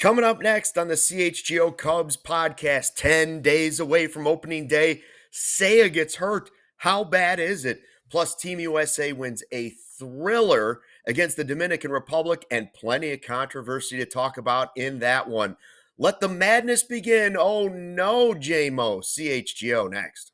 Coming up next on the CHGO Cubs Podcast, 10 days away from opening day, Seiya gets hurt. How bad is it? Plus, Team USA wins a thriller against the Dominican Republic, and plenty of controversy to talk about in that one. Let the madness begin. Oh no, JMO. CHGO next.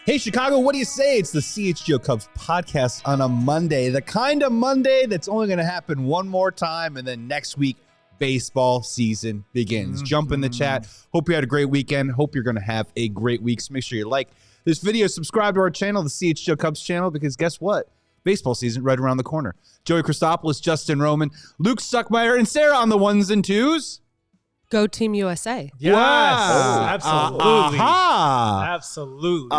Hey, Chicago, what do you say? It's the CHGO Cubs Podcast on a Monday, the kind of Monday that's only going to happen one more time, and then next week, baseball season begins. Jump in the chat. Hope you had a great weekend. Hope you're going to have a great week. So make sure you like this video, subscribe to our channel, the CHGO Cubs channel, because guess what? Baseball season right around the corner. Joey Christopoulos, Justin Roman, Luke Stuckmeyer, and Sarah on the ones and twos. Go Team USA. Yes, absolutely. Absolutely.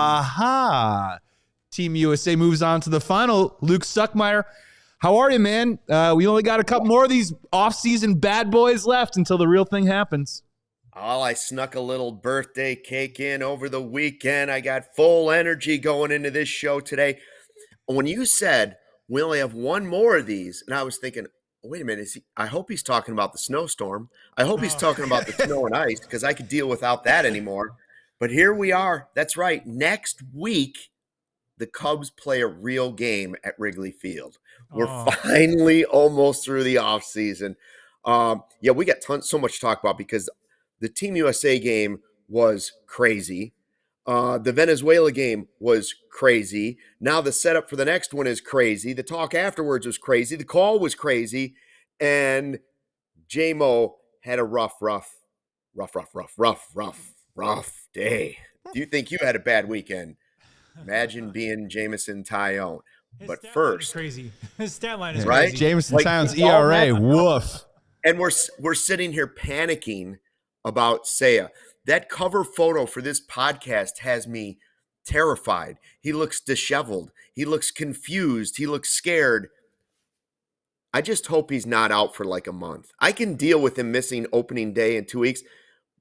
Team USA moves on to the final. Luke Stuckmeyer, how are you, man? We only got a couple more of these off-season bad boys left until the real thing happens. Oh, I snuck a little birthday cake in over the weekend. I got full energy going into this show today. When you said we only have one more of these, and I was thinking, wait a minute, I hope he's talking about the snowstorm. I hope he's talking about the snow and ice, because I could deal without that anymore. But here we are. That's right. Next week, the Cubs play a real game at Wrigley Field. We're finally almost through the offseason. We got so much to talk about, because the Team USA game was crazy. The Venezuela game was crazy. Now the setup for the next one is crazy. The talk afterwards was crazy. The call was crazy. And JMO had a rough day. Do you think you had a bad weekend? Imagine being Jameson Taillon. But first, crazy. His stat line is right? crazy. Jameson Taillon's ERA, woof. And we're sitting here panicking about Seiya. That cover photo for this podcast has me terrified. He looks disheveled. He looks confused. He looks scared. I just hope he's not out for like a month. I can deal with him missing opening day in 2 weeks,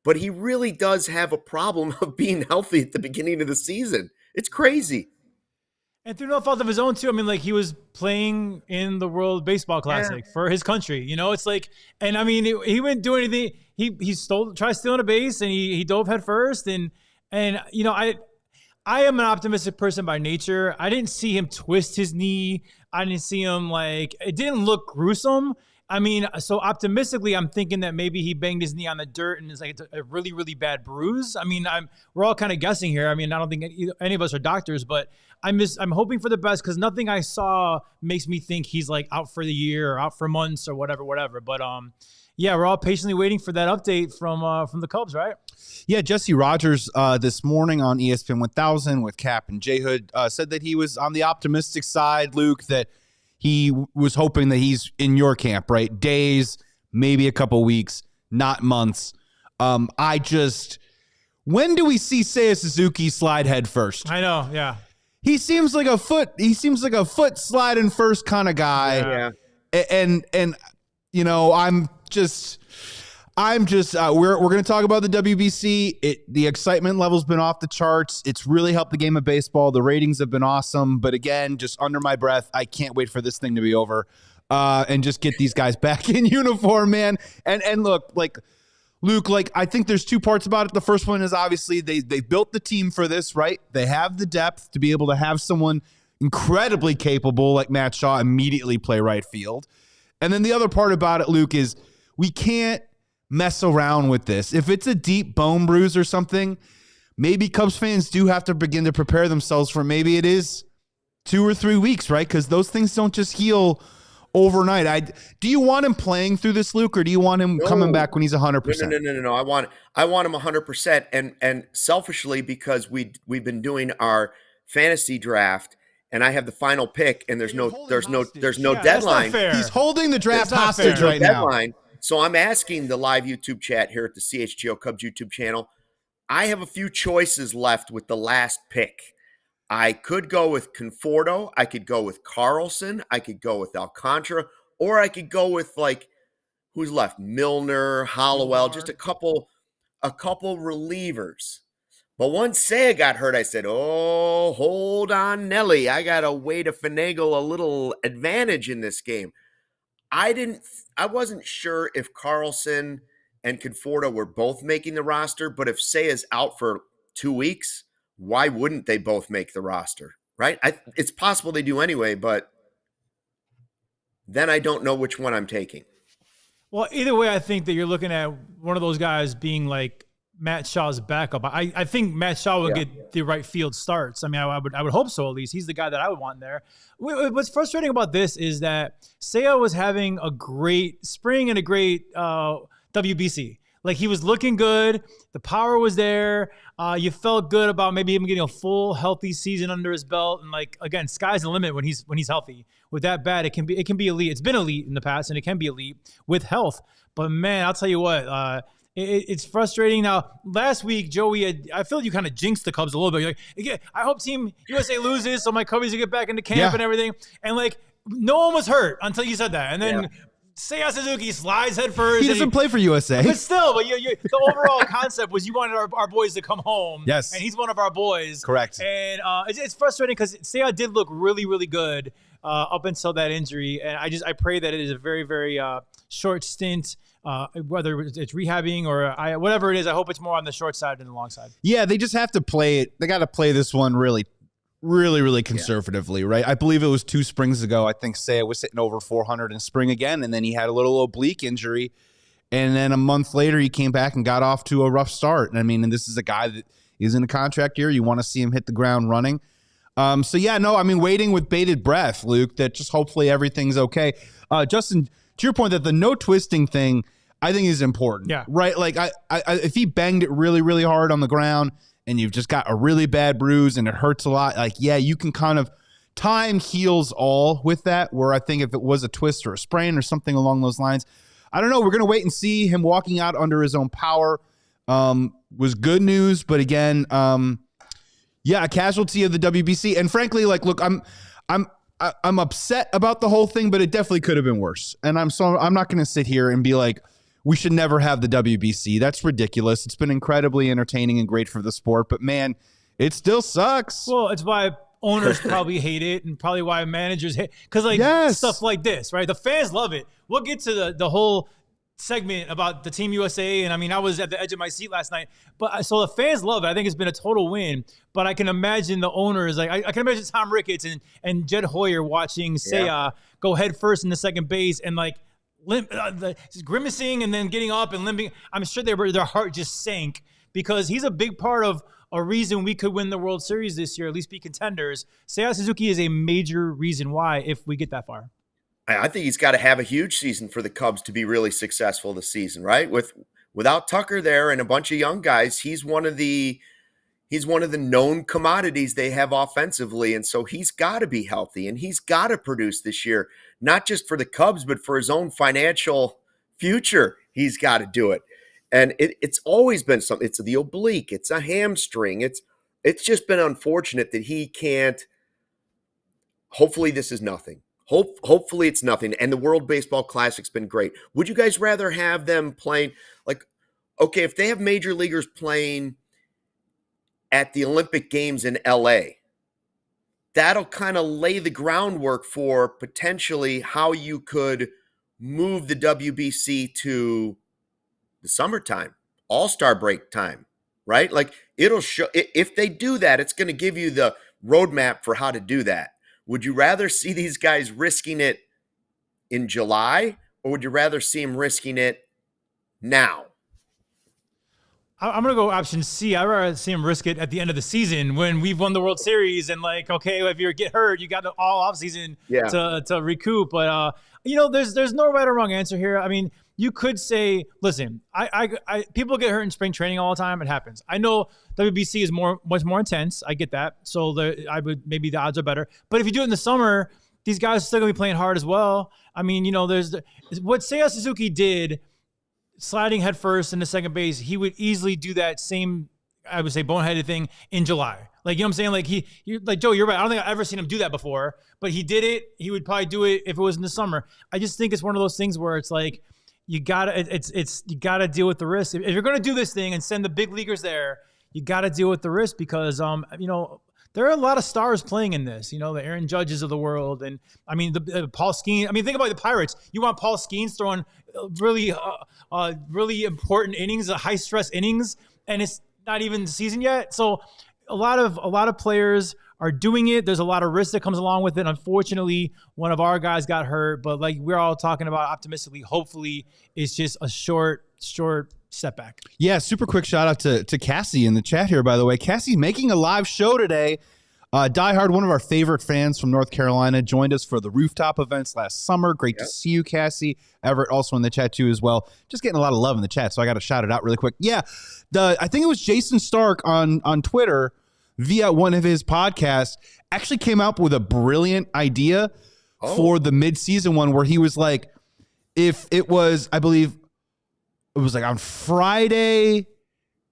but he really does have a problem of being healthy at the beginning of the season. It's crazy. And through no fault of his own, too. I mean, like, he was playing in the World Baseball Classic for his country. You know, it's like, and I mean, he wouldn't do anything. He tried stealing a base, and he dove head first. And you know, I am an optimistic person by nature. I didn't see him twist his knee. I didn't see him, like, it didn't look gruesome. I mean, so optimistically, I'm thinking that maybe he banged his knee on the dirt and it's like a really, really bad bruise. I mean, we're all kind of guessing here. I mean, I don't think any of us are doctors, but I'm hoping for the best, because nothing I saw makes me think he's like out for the year or out for months or whatever. But yeah, we're all patiently waiting for that update from the Cubs, right? Yeah, Jesse Rogers this morning on ESPN 1000 with Cap and J Hood said that he was on the optimistic side, Luke, that he was hoping that he's in your camp, right? Days, maybe a couple weeks, not months. When do we see Seiya Suzuki slide head first? I know, yeah. He seems like a foot sliding first kind of guy. Yeah. And you know, we're going to talk about the WBC. The excitement level's been off the charts. It's really helped the game of baseball. The ratings have been awesome. But again, just under my breath, I can't wait for this thing to be over and just get these guys back in uniform, man. And look, like, Luke, like, I think there's two parts about it. The first one is obviously they built the team for this, right? They have the depth to be able to have someone incredibly capable like Matt Shaw immediately play right field. And then the other part about it, Luke, is we can't mess around with this. If it's a deep bone bruise or something, maybe Cubs fans do have to begin to prepare themselves for maybe it is 2 or 3 weeks, right? Because those things don't just heal overnight. Do you want him playing through this, Luke, or do you want him coming back when he's 100%? No. I want him 100%, and selfishly, because we've been doing our fantasy draft, and I have the final pick, and there's no Yeah, deadline. that's not fair. He's holding the draft That's not hostage fair. right now. Deadline. So I'm asking the live YouTube chat here at the CHGO Cubs YouTube channel. I have a few choices left with the last pick. I could go with Conforto. I could go with Carlson. I could go with Alcantara, or I could go with who's left? Milner, Hollowell, just a couple relievers. But once Seiya got hurt, I said, "Oh, hold on, Nelly. I got a way to finagle a little advantage in this game." I wasn't sure if Carlson and Conforto were both making the roster, but if Seiya's out for 2 weeks, why wouldn't they both make the roster, right? It's possible they do anyway, but then I don't know which one I'm taking. Well, either way, I think that you're looking at one of those guys being like Matt Shaw's backup. I think Matt Shaw will get the right field starts. I mean, I would hope so, at least. He's the guy that I would want there. What's frustrating about this is that Seiya was having a great spring and a great WBC. Like, he was looking good. The power was there. You felt good about maybe him getting a full healthy season under his belt. And again, sky's the limit when he's healthy. With that bad, it can be elite. It's been elite in the past, and it can be elite with health. But man, I'll tell you what, it's frustrating. Now, last week, Joey, I feel you kind of jinxed the Cubs a little bit. You're like, I hope Team USA loses so my Cubbies will get back into camp and everything. And no one was hurt until you said that. And then Seiya Suzuki slides head first. He doesn't play for USA. But still, the overall concept was you wanted our boys to come home. Yes. And he's one of our boys. Correct. And it's frustrating because Seiya did look really, really good up until that injury. And I pray that it is a very, very short stint, whether it's rehabbing or whatever it is. I hope it's more on the short side than the long side. Yeah, they just have to play it. They got to play this one really conservatively, right? I believe it was 2 springs ago. I think Seiya was hitting over 400 in spring again, and then he had a little oblique injury. And then a month later, he came back and got off to a rough start. And this is a guy that is in a contract year. You want to see him hit the ground running. Waiting with bated breath, Luke, that just hopefully everything's okay. Justin, to your point that the no twisting thing, I think is important. Yeah. Right? Like, if he banged it really, really hard on the ground and you've just got a really bad bruise and it hurts a lot, you can kind of, time heals all with that, where I think if it was a twist or a sprain or something along those lines, I don't know. We're going to wait and see. Him walking out under his own power was good news. But again, a casualty of the WBC. And frankly, look, I'm upset about the whole thing, but it definitely could have been worse. And I'm not going to sit here and be like, we should never have the WBC. That's ridiculous. It's been incredibly entertaining and great for the sport, but man, it still sucks. Well, it's why owners probably hate it, and probably why managers hate, because stuff like this, right? The fans love it. We'll get to the whole segment about the Team USA, and I was at the edge of my seat last night, but so the fans love it. I think it's been a total win, but I can imagine the owners, I can imagine Tom Ricketts and Jed Hoyer watching Seiya go head first in the second base and grimacing and then getting up and limping. I'm sure their heart just sank, because he's a big part of a reason we could win the World Series this year, at least be contenders. Seiya Suzuki is a major reason why, if we get that far. I think he's got to have a huge season for the Cubs to be really successful this season, right? Without Tucker there and a bunch of young guys, he's one of the known commodities they have offensively, and so he's got to be healthy and he's got to produce this year, not just for the Cubs but for his own financial future. He's got to do it, and it's always been something. It's the oblique, it's a hamstring. It's just been unfortunate that he can't. Hopefully, this is nothing. Hopefully it's nothing. And the World Baseball Classic's been great. Would you guys rather have them playing, if they have major leaguers playing at the Olympic Games in LA, that'll kind of lay the groundwork for potentially how you could move the WBC to the summertime, All-Star break time, right? It'll show, if they do that, it's going to give you the roadmap for how to do that. Would you rather see these guys risking it in July, or would you rather see them risking it now? I'm going to go option C. I'd rather see him risk it at the end of the season when we've won the World Series and if you get hurt, you got all offseason to recoup. But, there's no right or wrong answer here. you could say, listen, I people get hurt in spring training all the time. It happens. I know WBC is much more intense. I get that. So maybe the odds are better. But if you do it in the summer, these guys are still gonna be playing hard as well. I mean, there's what Seiya Suzuki did, sliding headfirst into second base. He would easily do that same, I would say, boneheaded thing in July. Like, you know what I'm saying? Like like Joe, you're right. I don't think I've ever seen him do that before, but he did it. He would probably do it if it was in the summer. I just think it's one of those things where it's like, you gotta deal with the risk. If you're going to do this thing and send the big leaguers there, you got to deal with the risk because, there are a lot of stars playing in this, the Aaron Judges of the world. And I mean, the Paul Skeens. I mean, think about the Pirates. You want Paul Skeens throwing really important innings, high stress innings, and it's not even the season yet. So a lot of players are doing it. There's a lot of risk that comes along with it. Unfortunately, one of our guys got hurt, but like we're all talking about optimistically, hopefully it's just a short setback. Yeah, super quick shout out to Cassie in the chat here, by the way. Cassie making a live show today. Diehard, one of our favorite fans from North Carolina, joined us for the rooftop events last summer. Great to see you, Cassie. Everett also in the chat too as well. Just getting a lot of love in the chat, so I got to shout it out really quick. Yeah, I think it was Jason Stark on Twitter via one of his podcasts actually came up with a brilliant idea for the midseason one where he was like, if it was, I believe it was like on Friday,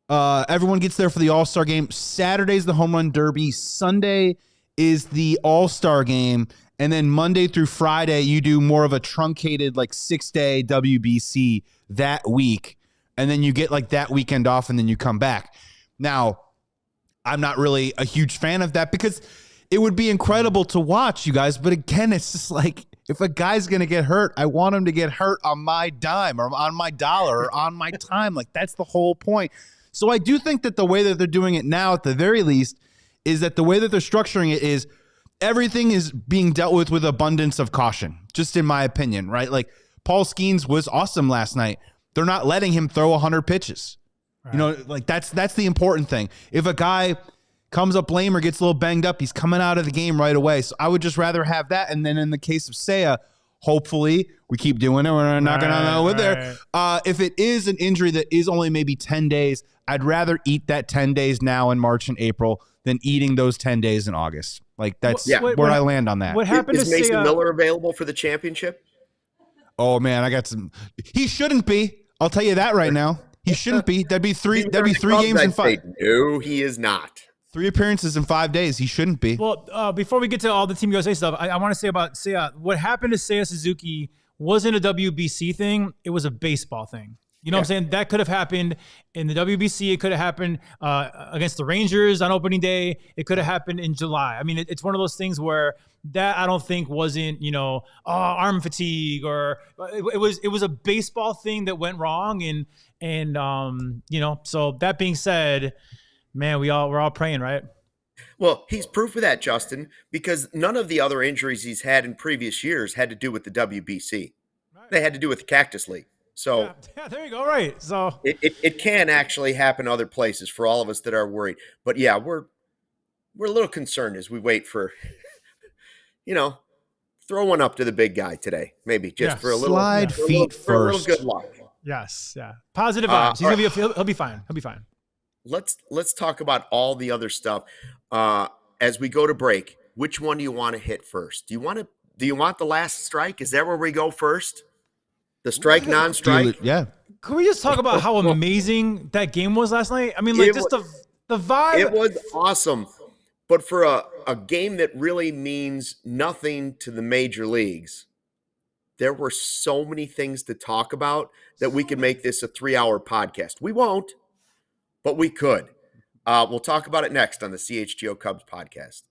everyone gets there for the All-Star game. Saturday's the home run derby. Sunday is the All-Star game. And then Monday through Friday, you do more of a truncated like 6-day WBC that week. And then you get like that weekend off and then you come back. Now, I'm not really a huge fan of that because it would be incredible to watch, you guys. But again, it's just like, if a guy's going to get hurt, I want him to get hurt on my dime or on my dollar or on my time. Like, that's the whole point. So I do think that the way that they're doing it now, at the very least, is that the way that they're structuring it is everything is being dealt with abundance of caution, just in my opinion, right? Like, Paul Skeens was awesome last night. They're not letting him throw 100 pitches. Right. Like that's the important thing. If a guy comes up lame or gets a little banged up, he's coming out of the game right away. So I would just rather have that. And then in the case of Seiya, hopefully we keep doing it. We're knocking on the wood there. If it is an injury that is only maybe 10 days, I'd rather eat that 10 days now in March and April than eating those 10 days in August. Like that's where I land on that. What happened is to Mason Seiya? Miller available for the championship? Oh man, I got some. He shouldn't be. I'll tell you that right now. He shouldn't be. That'd be three games in 5. No, he is not. 3 appearances in 5 days. He shouldn't be. Well, before we get to all the Team USA stuff, I want to say about Seiya. What happened to Seiya Suzuki wasn't a WBC thing. It was a baseball thing. You know what I'm saying? That could have happened in the WBC. It could have happened against the Rangers on opening day. It could have happened in July. I mean, it's one of those things where that I don't think wasn't, arm fatigue or it was a baseball thing that went wrong. And so that being said, man, we're all praying, right? Well, he's proof of that, Justin, because none of the other injuries he's had in previous years had to do with the WBC. Right. They had to do with the Cactus League. So yeah, there you go. Right. So it can actually happen other places for all of us that are worried. But yeah, we're a little concerned as we wait for, throw one up to the big guy today. Maybe just for a little slide feet first. For a little good luck. Yes. Yeah. Positive vibes. He'll be fine. He'll be fine. Let's talk about all the other stuff. As we go to break, which one do you want to hit first? Do you want the last strike? Is that where we go first? The strike, non-strike? Yeah. Can we just talk about how amazing that game was last night? I mean, like the vibe. It was awesome. But for a game that really means nothing to the major leagues, there were so many things to talk about that we could make this a 3-hour podcast. We won't, but we could. We'll talk about it next on the CHGO Cubs Podcast.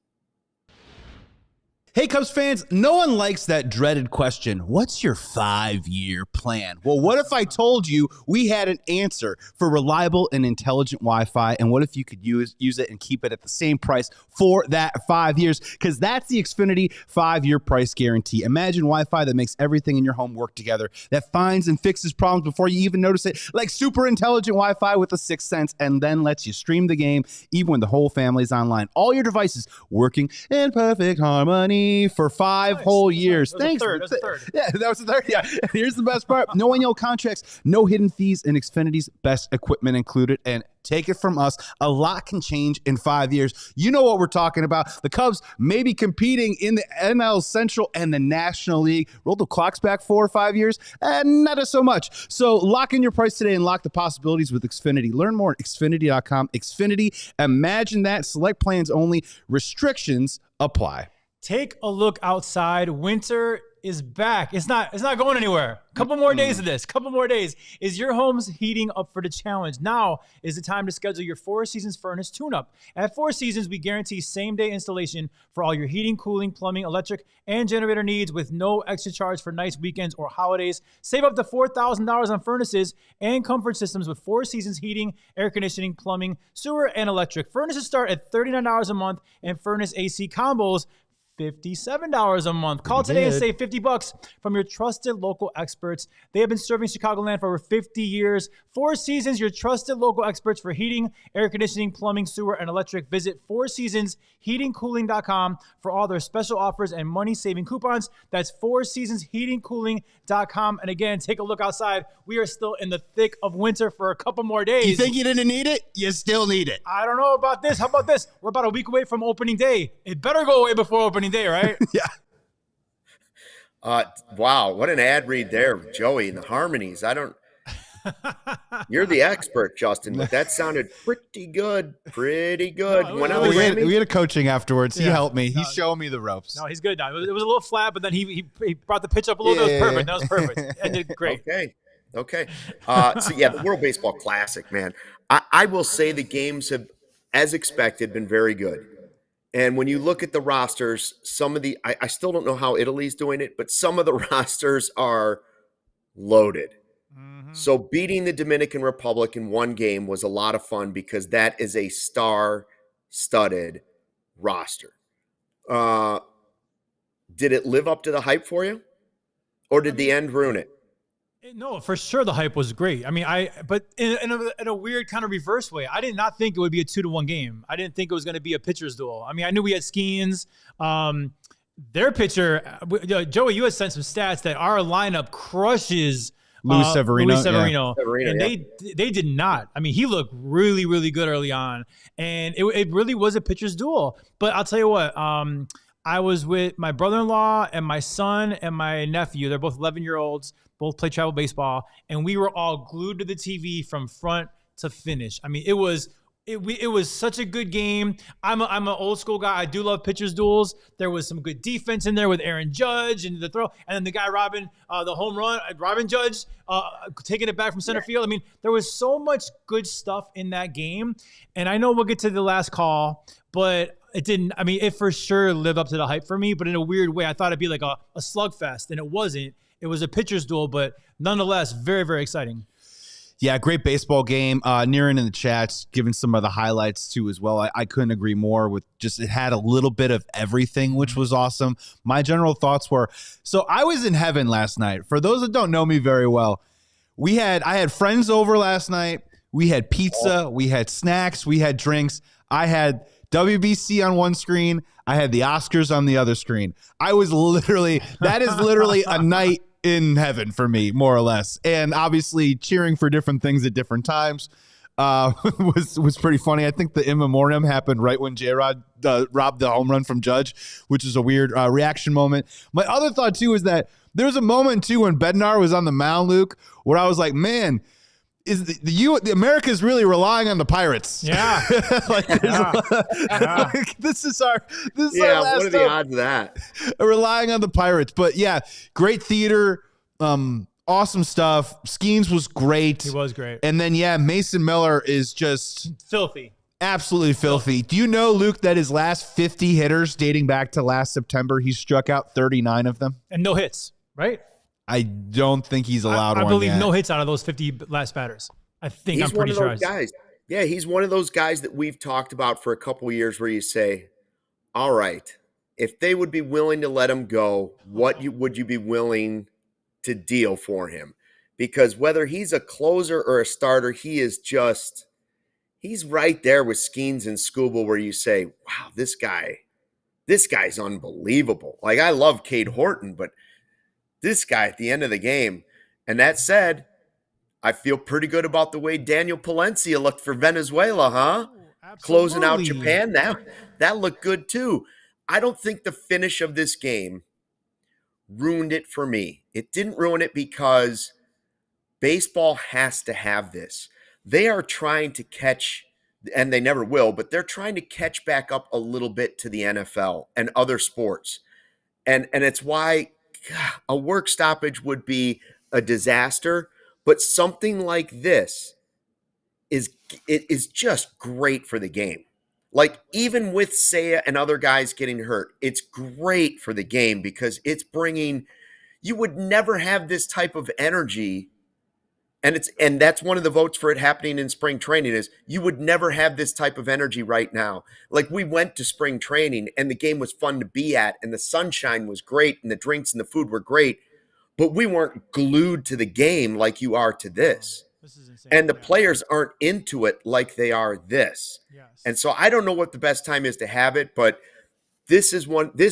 Hey, Cubs fans, no one likes that dreaded question, what's your 5-year plan? Well, what if I told you we had an answer for reliable and intelligent Wi-Fi, and what if you could use it and keep it at the same price for that 5 years? Because that's the Xfinity 5-year price guarantee. Imagine Wi-Fi that makes everything in your home work together, that finds and fixes problems before you even notice it, like super intelligent Wi-Fi with a 6th sense, and then lets you stream the game even when the whole family's online. All your devices working in perfect harmony. me for 5 whole years. Thanks. That was a third. Yeah, that was the third. Yeah. And here's the best part. No annual contracts, no hidden fees, and Xfinity's best equipment included. And take it from us, a lot can change in 5 years. You know what we're talking about. The Cubs may be competing in the NL Central and the National League. Roll the clocks back 4 or 5 years, and not so much. So lock in your price today and lock the possibilities with Xfinity. Learn more at Xfinity.com. Xfinity, imagine that. Select plans only. Restrictions apply. Take a look outside. Winter is back. It's not going anywhere. Couple more days of this. Couple more days. Is your home's heating up for the challenge? Now is the time to schedule your Four Seasons furnace tune-up. At Four Seasons, we guarantee same-day installation for all your heating, cooling, plumbing, electric, and generator needs with no extra charge for nights, weekends, or holidays. Save up to $4,000 on furnaces and comfort systems with Four Seasons heating, air conditioning, plumbing, sewer, and electric. Furnaces start at $39 a month, and furnace AC combos $57 a month. Call today and save $50 from your trusted local experts. They have been serving Chicagoland for over 50 years. Four Seasons, your trusted local experts for heating, air conditioning, plumbing, sewer, and electric. Visit fourseasonsheatingcooling.com for all their special offers and money-saving coupons. That's fourseasonsheatingcooling.com. And again, take a look outside. We are still in the thick of winter for a couple more days. You think you didn't need it? You still need it. I don't know about this. How about this? We're about a week away from opening day. It better go away before opening day, right? Yeah. Wow, what an ad read there, Joey, and the harmonies. You're the expert, Justin, but that sounded pretty good. Pretty good. No, when I was we had a coaching afterwards. He Yeah. helped me. He's showing me the ropes. No, he's good now. It was a little flat, but then he brought the pitch up a little. Yeah. That was perfect. And did great. Okay. So yeah, the World Baseball Classic, man. I will say the games have, as expected, been very good. And when you look at the rosters, some of the I still don't know how Italy's doing it, but some of the rosters are loaded. So beating the Dominican Republic in one game was a lot of fun because that is a star-studded roster. Did it live up to the hype for you? Or did the end ruin it? No, for sure the hype was great. I mean, but in a weird kind of reverse way. I did not think it would be a 2-1 game. I didn't think it was going to be a pitcher's duel. I mean, I knew we had Skeens. Their pitcher, Joey, you had sent some stats that our lineup crushes Luis Severino. Yeah. And they did not. I mean, he looked really, really good early on. And it really was a pitcher's duel. But I'll tell you what, I was with my brother-in-law and my son and my nephew. They're both 11-year-olds, both play travel baseball. And we were all glued to the TV from front to finish. I mean, it was such a good game. I'm an old school guy. I do love pitchers duels. There was some good defense in there with Aaron Judge and the throw, and then the guy Robin, the home run, Robin Judge taking it back from center field. I mean, there was so much good stuff in that game. And I know we'll get to the last call, but it didn't. I mean, it for sure lived up to the hype for me, but in a weird way. I thought it'd be like a slugfest, and it wasn't. It was a pitcher's duel, but nonetheless, very, very exciting. Yeah, great baseball game. Niran in the chats giving some of the highlights too as well. I couldn't agree more with just it had a little bit of everything, which was awesome. My general thoughts were, so I was in heaven last night. For those that don't know me very well, I had friends over last night. We had pizza, we had snacks, we had drinks. I had WBC on one screen. I had the Oscars on the other screen. That is literally a night in heaven for me, more or less. And obviously cheering for different things at different times was pretty funny. I think the in memoriam happened right when J-Rod robbed the home run from Judge, which is a weird reaction moment. My other thought, too, is that there was a moment, too, when Bednar was on the mound, Luke, where I was like, man, is the America's really relying on the Pirates? Yeah. Like this is our last what are the odds of that? Relying on the Pirates. But yeah, great theater, awesome stuff. Skeens was great. He was great. And then Mason Miller is just filthy. Absolutely filthy. Do you know, Luke, that his last 50 hitters dating back to last September, he struck out 39 of them? And no hits, right? I don't think he's allowed I one believe yet. no hits out of those 50 last batters. I'm pretty sure. He's one of those guys. Yeah, he's one of those guys that we've talked about for a couple of years where you say, all right, if they would be willing to let him go, would you be willing to deal for him? Because whether he's a closer or a starter, he's right there with Skeens and Skubal where you say, wow, this guy this guy's unbelievable. Like, I love Cade Horton, but this guy at the end of the game. And that said, I feel pretty good about the way Daniel Palencia looked for Venezuela, huh? Absolutely. Closing out Japan. That looked good too. I don't think the finish of this game ruined it for me. It didn't ruin it because baseball has to have this. They are trying to catch, and they never will, but they're trying to catch back up a little bit to the NFL and other sports. And it's why a work stoppage would be a disaster, but something like this is just great for the game. Like, even with Seiya and other guys getting hurt, it's great for the game because it's bringing, you would never have this type of energy. And that's one of the votes for it happening in spring training is you would never have this type of energy right now. Like, we went to spring training and the game was fun to be at and the sunshine was great and the drinks and the food were great, but we weren't glued to the game like you are to this. This is insane. And the players aren't into it like they are this. Yes. And so I don't know what the best time is to have it, but this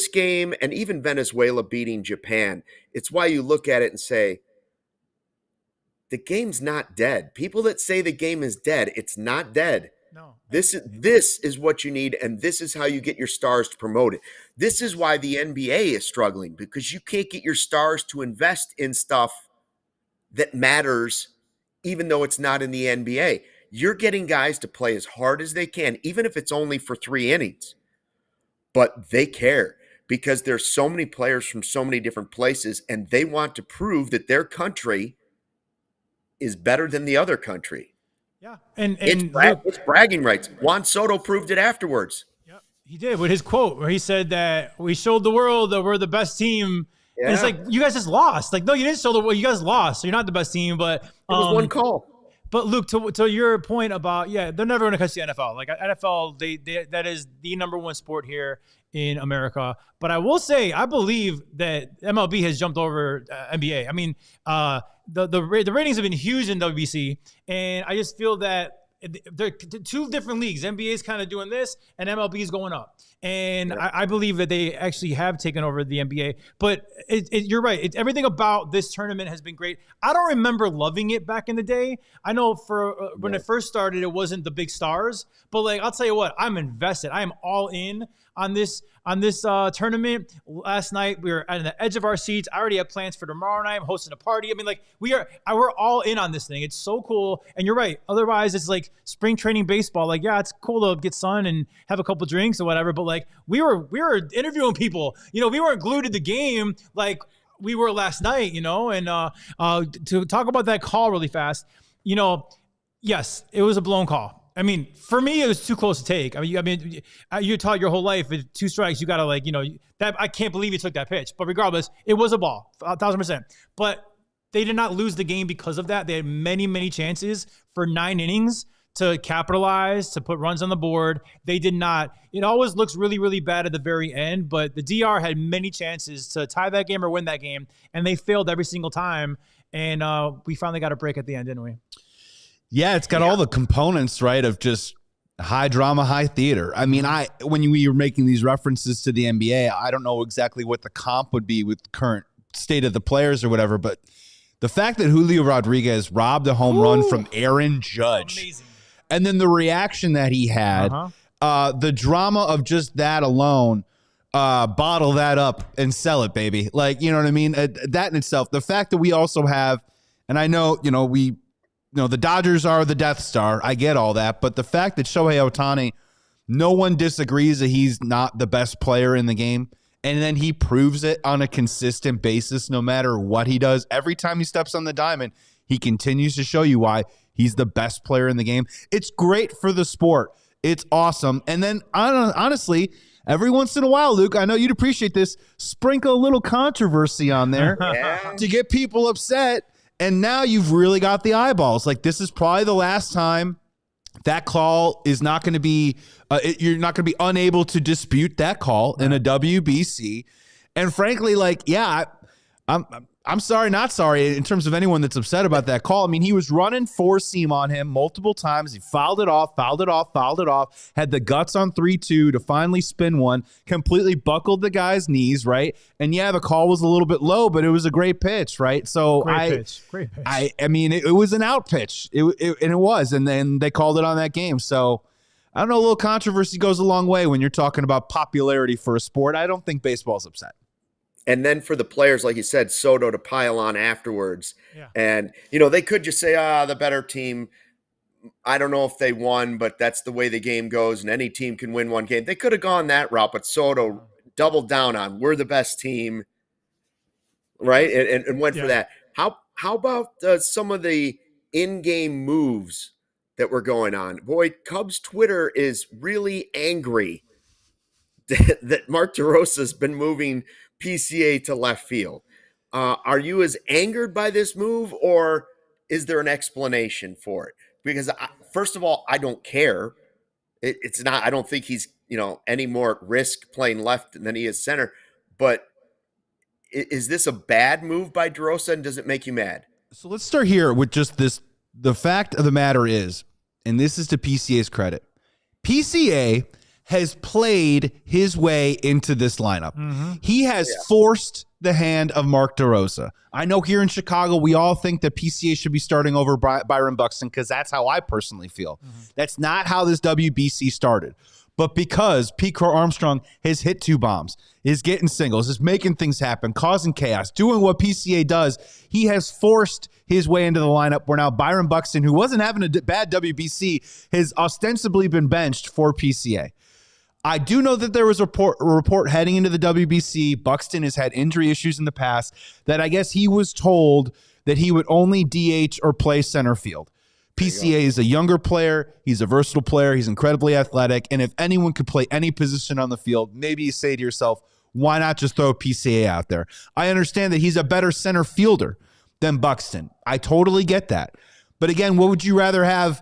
game and even Venezuela beating Japan, it's why you look at it and say, the game's not dead. People that say the game is dead, it's not dead. No. This is what you need, and this is how you get your stars to promote it. This is why the NBA is struggling, because you can't get your stars to invest in stuff that matters, even though it's not in the NBA. You're getting guys to play as hard as they can, even if it's only for 3 innings. But they care because there's so many players from so many different places, and they want to prove that their country is better than the other country. Yeah. And it's bragging rights. Juan Soto proved it afterwards. Yeah, he did with his quote where he said that we showed the world that we're the best team. Yeah. And it's like, you guys just lost. Like, no, you didn't show the world. You guys lost. So you're not the best team, but it was one call. But Luke, to your point about, they're never going to catch the NFL. Like, NFL, they that is the number one sport here in America. But I will say, I believe that MLB has jumped over NBA. I mean, the ratings have been huge in WBC, and I just feel that they're two different leagues. NBA is kind of doing this, and MLB is going up. And I believe that they actually have taken over the NBA. But you're right. Everything about this tournament has been great. I don't remember loving it back in the day. I know when it first started, it wasn't the big stars. But, like, I'll tell you what, I'm invested. I am all in on this tournament. Last night, we were at the edge of our seats. I already have plans for tomorrow night. I'm hosting a party. I mean, like, we're all in on this thing. It's so cool. And you're right. Otherwise, it's like spring training baseball. Like, yeah, it's cool to get sun and have a couple drinks or whatever. But, like, we were interviewing people. You know, we weren't glued to the game like we were last night, you know. And to talk about that call really fast, you know, yes, it was a blown call. I mean, for me, it was too close to take. I mean, you're taught your whole life with 2 strikes, you got to, like, you know, that I can't believe you took that pitch. But regardless, it was a ball, 1,000%. But they did not lose the game because of that. They had many, many chances for 9 innings to capitalize, to put runs on the board. They did not. It always looks really, really bad at the very end, but the DR had many chances to tie that game or win that game, and they failed every single time. And we finally got a break at the end, didn't we? Yeah, it's got all the components, right, of just high drama, high theater. I mean, when we were making these references to the NBA, I don't know exactly what the comp would be with the current state of the players or whatever, but the fact that Julio Rodriguez robbed a home run from Aaron Judge, amazing. And then the reaction that he had, the drama of just that alone, bottle that up and sell it, baby. Like, you know what I mean? That in itself, the fact that we also have, and I know, the Dodgers are the Death Star. I get all that. But the fact that Shohei Ohtani, no one disagrees that he's not the best player in the game. And then he proves it on a consistent basis no matter what he does. Every time he steps on the diamond, he continues to show you why he's the best player in the game. It's great for the sport. It's awesome. And then, honestly, every once in a while, Luke, I know you'd appreciate this, sprinkle a little controversy on there to get people upset. And now you've really got the eyeballs. Like, this is probably the last time that call is not going to be, you're not going to be unable to dispute that call in a WBC. And frankly, like, yeah, I'm sorry, not sorry, in terms of anyone that's upset about that call. I mean, he was running four seam on him multiple times. He fouled it off, had the guts on 3-2 to finally spin one, completely buckled the guy's knees, right? And yeah, the call was a little bit low, but it was a great pitch, right? So Great pitch. I mean, it was an out pitch. And it was, and then they called it on that game. So I don't know, a little controversy goes a long way when you're talking about popularity for a sport. I don't think baseball's upset. And then for the players, like you said, Soto to pile on afterwards. Yeah. And, they could just say, the better team, I don't know if they won, but that's the way the game goes, and any team can win one game. They could have gone that route, but Soto doubled down on, we're the best team, right? And went for that. How about some of the in-game moves that were going on? Boy, Cubs Twitter is really angry that Mark DeRosa has been moving PCA to left field. Are you as angered by this move, or is there an explanation for it? Because first of all, I don't care. It's not. I don't think he's any more at risk playing left than he is center. But is this a bad move by DeRosa, and does it make you mad? So let's start here with just this. The fact of the matter is, and this is to PCA's credit, PCA has played his way into this lineup. Mm-hmm. He has forced the hand of Mark DeRosa. I know here in Chicago, we all think that PCA should be starting over Byron Buxton because that's how I personally feel. Mm-hmm. That's not how this WBC started. But because Pete Crow-Armstrong has hit 2 bombs, is getting singles, is making things happen, causing chaos, doing what PCA does, he has forced his way into the lineup where now Byron Buxton, who wasn't having a bad WBC, has ostensibly been benched for PCA. I do know that there was a report heading into the WBC. Buxton has had injury issues in the past, that I guess he was told that he would only DH or play center field. PCA is a younger player. He's a versatile player. He's incredibly athletic. And if anyone could play any position on the field, maybe you say to yourself, why not just throw PCA out there? I understand that he's a better center fielder than Buxton. I totally get that. But again, what would you rather have?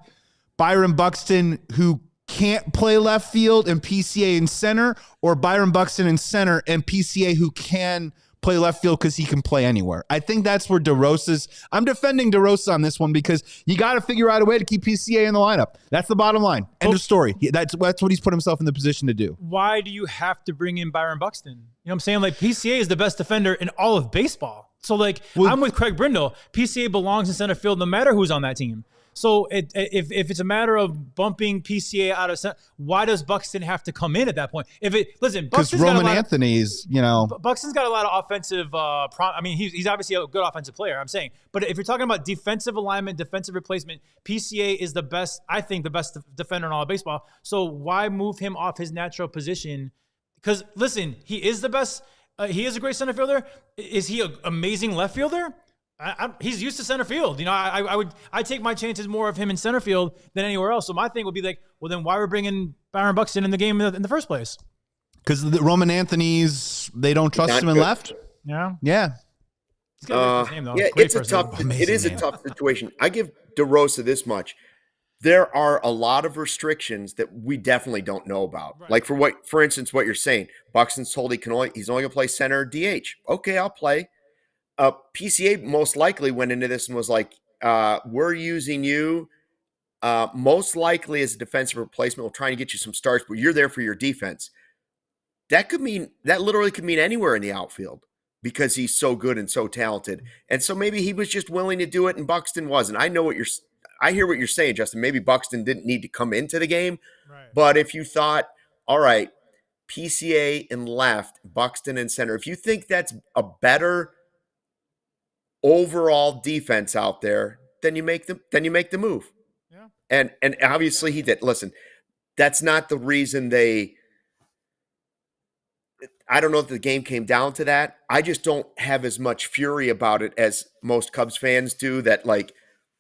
Byron Buxton, who can't play left field, and PCA in center, or Byron Buxton in center and PCA who can play left field because he can play anywhere? I think that's where DeRosa's. I'm defending DeRosa on this one because you got to figure out a way to keep PCA in the lineup. That's the bottom line. End of story. That's what he's put himself in the position to do. Why do you have to bring in Byron Buxton? You know what I'm saying? Like, PCA is the best defender in all of baseball. So I'm with Craig Brindle. PCA belongs in center field no matter who's on that team. So if it's a matter of bumping PCA out of center, why does Buxton have to come in at that point? Because Roman Anthony's, Buxton's got a lot of offensive. He's obviously a good offensive player. I'm saying, but if you're talking about defensive alignment, defensive replacement, PCA is the best. I think the best defender in all of baseball. So why move him off his natural position? Because listen, he is the best. He is a great center fielder. Is he an amazing left fielder? He's used to center field. I take my chances more of him in center field than anywhere else. So my thing would be well, then why we're bringing Byron Buxton in the game in the first place? Because the Roman Anthony's, they don't trust him in left. Yeah. He's got a name, though. It is a tough situation. I give DeRosa this much. There are a lot of restrictions that we definitely don't know about. Right. Like for instance, what you're saying, Buxton's told he's only going to play center or DH. Okay, I'll play. PCA most likely went into this and was like, we're using you most likely as a defensive replacement. We're trying to get you some starts, but you're there for your defense. That literally could mean anywhere in the outfield because he's so good and so talented. And so maybe he was just willing to do it and Buxton wasn't. I hear what you're saying, Justin. Maybe Buxton didn't need to come into the game, right. But if you thought, all right, PCA in left, Buxton in center, if you think that's a better overall defense out there, then you make the move. Yeah. And obviously he did. Listen, that's not the reason I don't know if the game came down to that. I just don't have as much fury about it as most Cubs fans do, that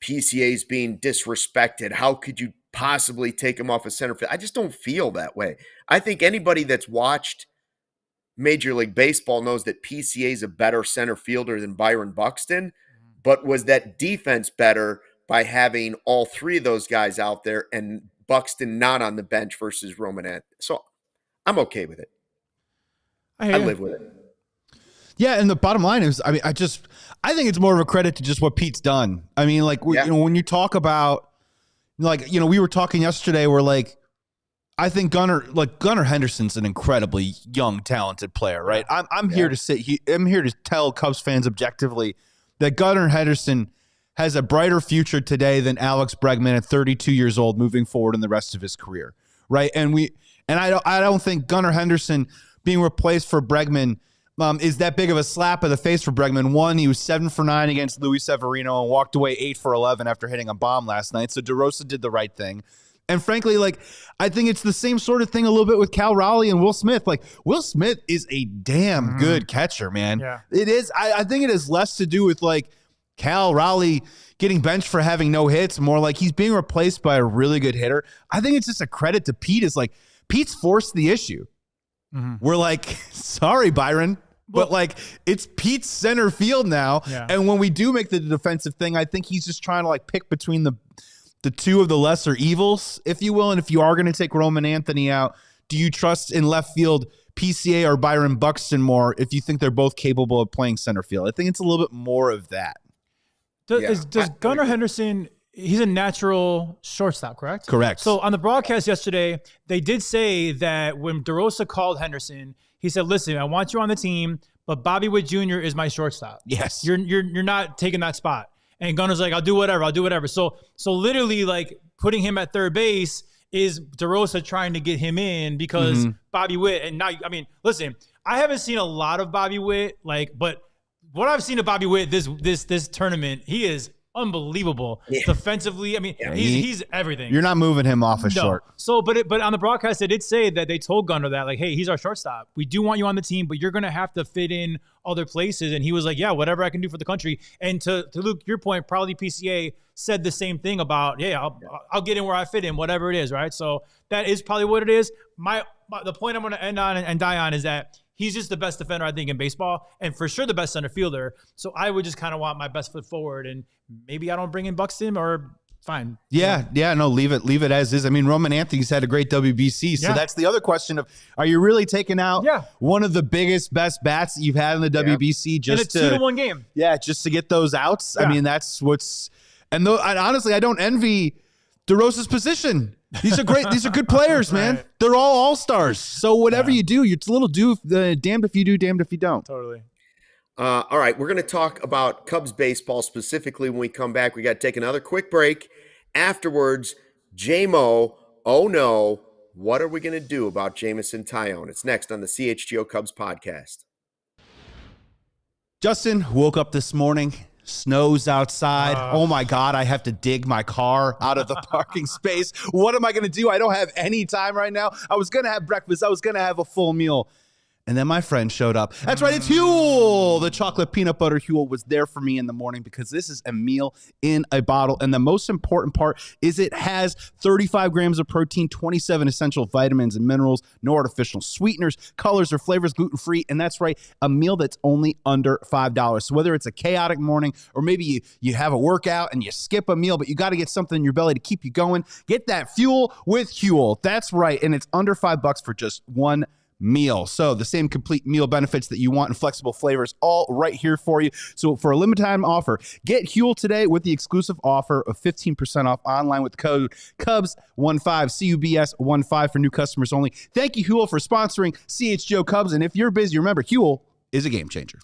PCA's being disrespected. How could you possibly take him off a center field? I just don't feel that way. I think anybody that's watched Major League Baseball knows that PCA is a better center fielder than Byron Buxton, but was that defense better by having all three of those guys out there and Buxton not on the bench versus Roman? So I'm okay with it. I live with it. Yeah, and the bottom line is, I mean, I think it's more of a credit to just what Pete's done. I mean, like, you know, when you talk about, like, you know, we were talking yesterday where, like, I think Gunnar Henderson's an incredibly young, talented player, right? I'm here to tell Cubs fans objectively that Gunnar Henderson has a brighter future today than Alex Bregman at 32 years old moving forward in the rest of his career, right? And I don't think Gunnar Henderson being replaced for Bregman is that big of a slap of the face for Bregman. One, he was 7 for 9 against Luis Severino and walked away 8 for 11 after hitting a bomb last night. So DeRosa did the right thing. And frankly, like, I think it's the same sort of thing a little bit with Cal Raleigh and Will Smith. Like, Will Smith is a damn good catcher, man. Yeah. It is. I think it has less to do with, like, Cal Raleigh getting benched for having no hits, more like he's being replaced by a really good hitter. I think it's just a credit to Pete. Is like, Pete's forced the issue. We're like, sorry, Byron. But, like, it's Pete's center field now. Yeah. And when we do make the defensive thing, I think he's just trying to, like, pick between the two of the lesser evils, if you will. And if you are going to take Roman Anthony out, do you trust in left field PCA or Byron Buxton more if you think they're both capable of playing center field? I think it's a little bit more of that. Does Gunnar Henderson, he's a natural shortstop, correct? Correct. So on the broadcast yesterday, they did say that when DeRosa called Henderson, he said, listen, I want you on the team, but Bobby Witt Jr. is my shortstop. Yes. You're not taking that spot. And Gunnar's like, I'll do whatever. So literally, like, putting him at third base is DeRosa trying to get him in because Bobby Witt, and now, I mean, listen, I haven't seen a lot of Bobby Witt, like, but what I've seen of Bobby Witt this tournament, he is unbelievable defensively. I mean, he's everything. You're not moving him off a short. So, but on the broadcast, they did say that they told Gunnar that, like, hey, he's our shortstop. We do want you on the team, but you're going to have to fit in other places. And he was like, yeah, whatever I can do for the country. And to Luke, your point, probably PCA said the same thing about, I'll get in where I fit in, whatever it is, right? So that is probably what it is. The point I'm going to end on and die on is that he's just the best defender, I think, in baseball, and for sure the best center fielder. So I would just kind of want my best foot forward, and maybe I don't bring in Buxton, or fine. No, leave it as is. I mean, Roman Anthony's had a great WBC, so that's the other question of, are you really taking out one of the biggest, best bats that you've had in the WBC just in a 2-1 game? Yeah, just to get those outs. I mean, that's what's – and honestly, I don't envy DeRosa's position. These are good players, man. Right. They're all all-stars. So whatever you do, it's a little damned if you do, damned if you don't. Totally. All right, we're going to talk about Cubs baseball specifically when we come back. We got to take another quick break. Afterwards, J-Mo, oh no, what are we going to do about Jameson Taillon? It's next on the CHGO Cubs Podcast. Justin woke up this morning. Snows outside. Oh my God, I have to dig my car out of the parking space. What am I going to do? I don't have any time right now. I was going to have breakfast. I was going to have a full meal. And then my friend showed up. That's right, it's Huel. The chocolate peanut butter Huel was there for me in the morning because this is a meal in a bottle. And the most important part is it has 35 grams of protein, 27 essential vitamins and minerals, no artificial sweeteners, colors, or flavors, gluten-free. And that's right, a meal that's only under $5. So whether it's a chaotic morning or maybe you have a workout and you skip a meal, but you got to get something in your belly to keep you going, get that fuel with Huel. That's right, and it's under $5 for just one meal. So the same complete meal benefits that you want and flexible flavors all right here for you. So for a limited time offer, get Huel today with the exclusive offer of 15% off online with code CUBS15, CUBS15 for new customers only. Thank you, Huel, for sponsoring CHGO Cubs. And if you're busy, remember, Huel is a game changer.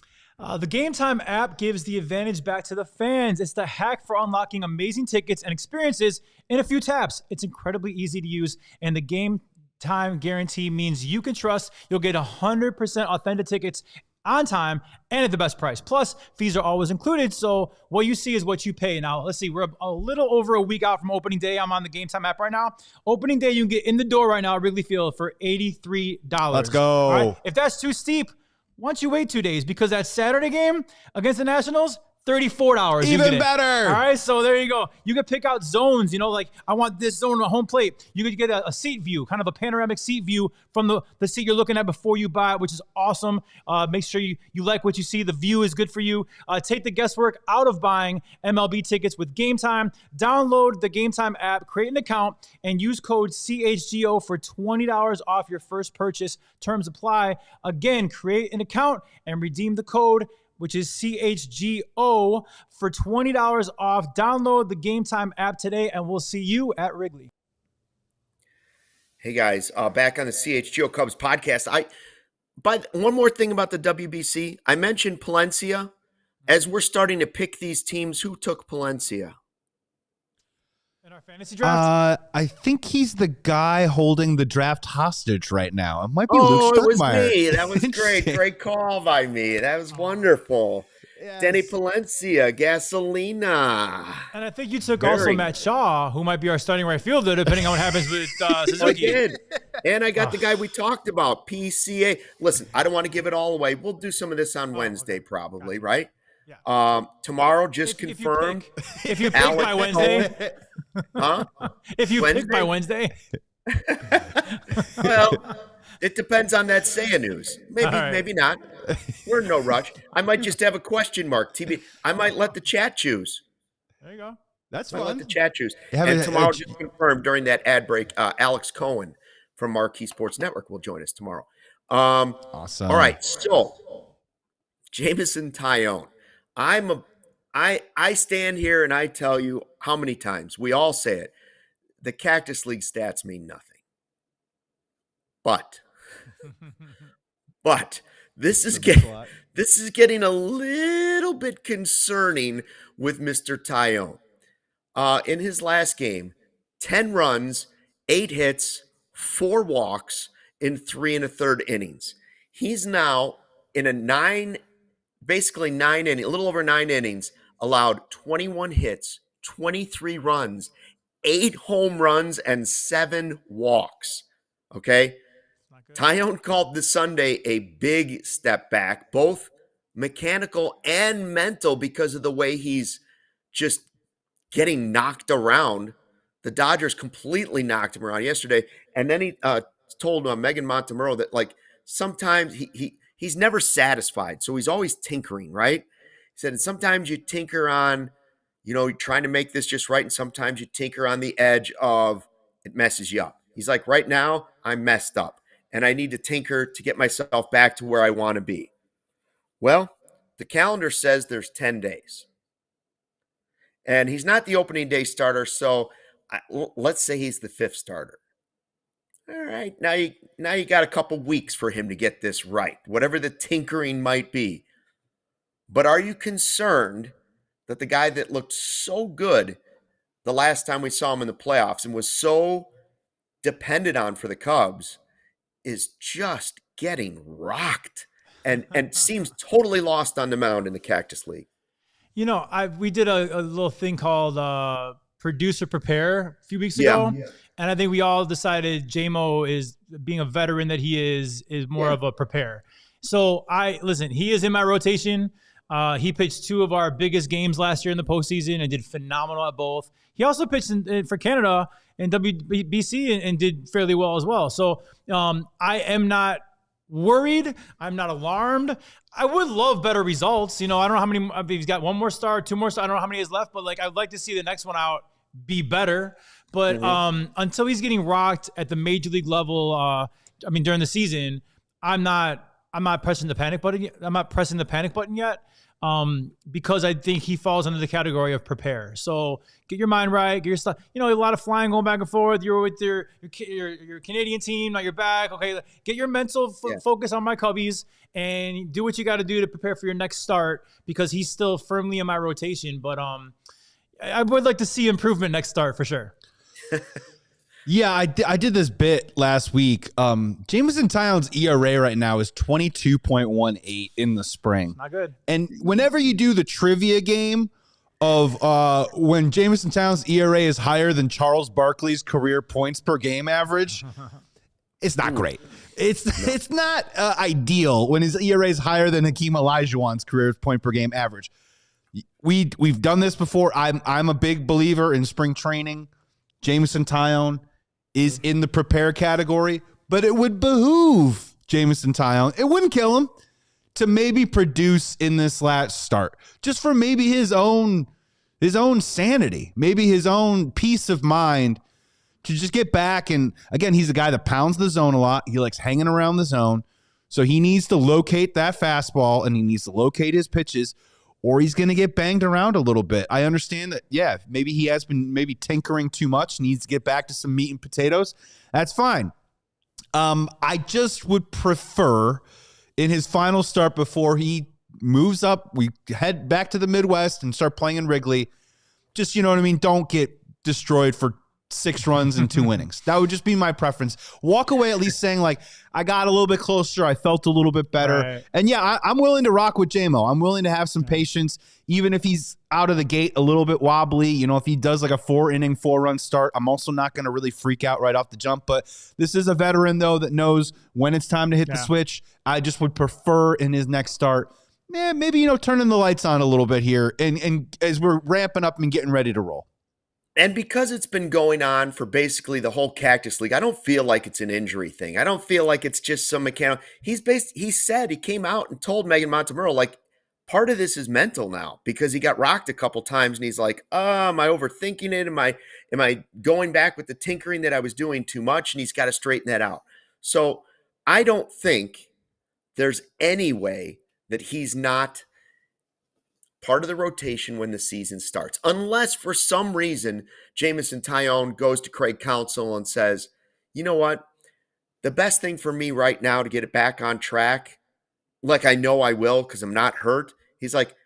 The Game Time app gives the advantage back to the fans. It's the hack for unlocking amazing tickets and experiences in a few taps. It's incredibly easy to use, and the Game Time guarantee means you can trust you'll get 100% authentic tickets on time and at the best price. Plus, fees are always included, so what you see is what you pay. Now, let's see, we're a little over a week out from opening day. I'm on the Game Time app right now. Opening day, you can get in the door right now at Wrigley Field for $83. Let's go. All right? If that's too steep, why don't you wait 2 days? Because that Saturday game against the Nationals, $34. Even better. All right, so there you go. You can pick out zones, like I want this zone on home plate. You could get a seat view, kind of a panoramic seat view from the seat you're looking at before you buy it, which is awesome. Make sure you like what you see. The view is good for you. Take the guesswork out of buying MLB tickets with Game Time. Download the Game Time app, create an account, and use code CHGO for $20 off your first purchase. Terms apply. Again, create an account and redeem the code, which is CHGO, for $20 off. Download the Game Time app today, and we'll see you at Wrigley. Hey guys, back on the CHGO Cubs podcast. One more thing about the WBC. I mentioned Palencia. As we're starting to pick these teams, who took Palencia? In our fantasy draft? I think he's the guy holding the draft hostage right now. It might be Luke Stuckmeyer. It was me. That was great. Great call by me. That was wonderful. Yes. Danny Palencia, Gasolina. And I think you took also Matt Shaw, who might be our starting right fielder, depending on what happens with Suzuki. I did. And I got the guy we talked about, PCA. Listen, I don't want to give it all away. We'll do some of this on Wednesday probably, right? Yeah. Tomorrow, just confirm. If you pick by Wednesday. Huh? If you pick by Wednesday. Well, it depends on that Seiya news. Maybe not. We're in no rush. I might just have a question mark. TB. I might let the chat choose. There you go. That's fun. Let the chat choose. And tomorrow, just confirmed during that ad break, Alex Cohen from Marquee Sports Network will join us tomorrow. Awesome. All right. So, Jameson Taillon. I stand here and I tell you how many times we all say it. The Cactus League stats mean nothing. But this is getting a little bit concerning with Mr. Taillon. In his last game, 10 runs, 8 hits, 4 walks in 3 1/3 innings. He's now in a little over 9 innings, allowed 21 hits, 23 runs, 8 home runs, and 7 walks. Okay? Taillon called this Sunday a big step back, both mechanical and mental, because of the way he's just getting knocked around. The Dodgers completely knocked him around yesterday. And then he told Megan Montemurro that, sometimes he's never satisfied. So he's always tinkering, right? He said, and sometimes you tinker on, trying to make this just right. And sometimes you tinker on the edge of it messes you up. He's like, right now I'm messed up and I need to tinker to get myself back to where I want to be. Well, the calendar says there's 10 days. And he's not the opening day starter. So let's say he's the 5th starter. All right, now you got a couple weeks for him to get this right, whatever the tinkering might be. But are you concerned that the guy that looked so good the last time we saw him in the playoffs and was so depended on for the Cubs is just getting rocked and seems totally lost on the mound in the Cactus League? We did a little thing called Producer Prepare a few weeks ago. Yeah. And I think we all decided JMO is, being a veteran that he is more of a prepare. So he is in my rotation. He pitched 2 of our biggest games last year in the postseason and did phenomenal at both. He also pitched for Canada in WBC and did fairly well as well. So I am not worried. I'm not alarmed. I would love better results. I don't know how many, if he's got 1 more star, 2 more stars. I don't know how many is left, but I'd like to see the next one out be better. But until he's getting rocked at the major league level, during the season, I'm not pressing the panic button yet. I'm not pressing the panic button yet. Because I think he falls under the category of prepare. So get your mind right, get your stuff. A lot of flying going back and forth. You're with your Canadian team, now you're back. Okay, get your mental focus on my Cubbies and do what you got to do to prepare for your next start, because he's still firmly in my rotation. But I would like to see improvement next start for sure. Yeah, I did this bit last week. Jameson Taillon's ERA right now is 22.18 in the spring. Not good. And whenever you do the trivia game of when Jameson Taillon's ERA is higher than Charles Barkley's career points per game average, it's not great. It's not ideal when his ERA is higher than Hakeem Olajuwon's career point per game average. We've done this before. I'm a big believer in spring training. Jameson Taillon is in the prepare category, but it would behoove Jameson Taillon. It wouldn't kill him to maybe produce in this last start, just for maybe his own sanity, maybe his own peace of mind, to just get back. And again, he's a guy that pounds the zone a lot. He likes hanging around the zone. So he needs to locate that fastball and he needs to locate his pitches, or he's going to get banged around a little bit. I understand that, yeah, maybe he has been tinkering too much, needs to get back to some meat and potatoes. That's fine. I just would prefer in his final start before he moves up, we head back to the Midwest and start playing in Wrigley. Just, you know what I mean? Don't get destroyed for 6 runs in 2 innings. That would just be my preference. Walk away at least saying, like, I got a little bit closer. I felt a little bit better. Right. And yeah, I'm willing to rock with JMO. I'm willing to have some patience, even if he's out of the gate a little bit wobbly. You know, if he does like a 4-inning, 4-run start, I'm also not going to really freak out right off the jump. But this is a veteran, though, that knows when it's time to hit the switch. I just would prefer in his next start, maybe, turning the lights on a little bit here and as we're ramping up and getting ready to roll. And because it's been going on for basically the whole Cactus League, I don't feel like it's an injury thing. I don't feel like it's just some mechanical. He said, he came out and told Megan Montemurro, like, part of this is mental now because he got rocked a couple times and he's like, am I overthinking it? Am I going back with the tinkering that I was doing too much? And he's got to straighten that out. So I don't think there's any way that he's not part of the rotation when the season starts, unless for some reason Jameson Taillon goes to Craig Counsell and says, you know what, the best thing for me right now to get it back on track, like I know I will because I'm not hurt, he's like,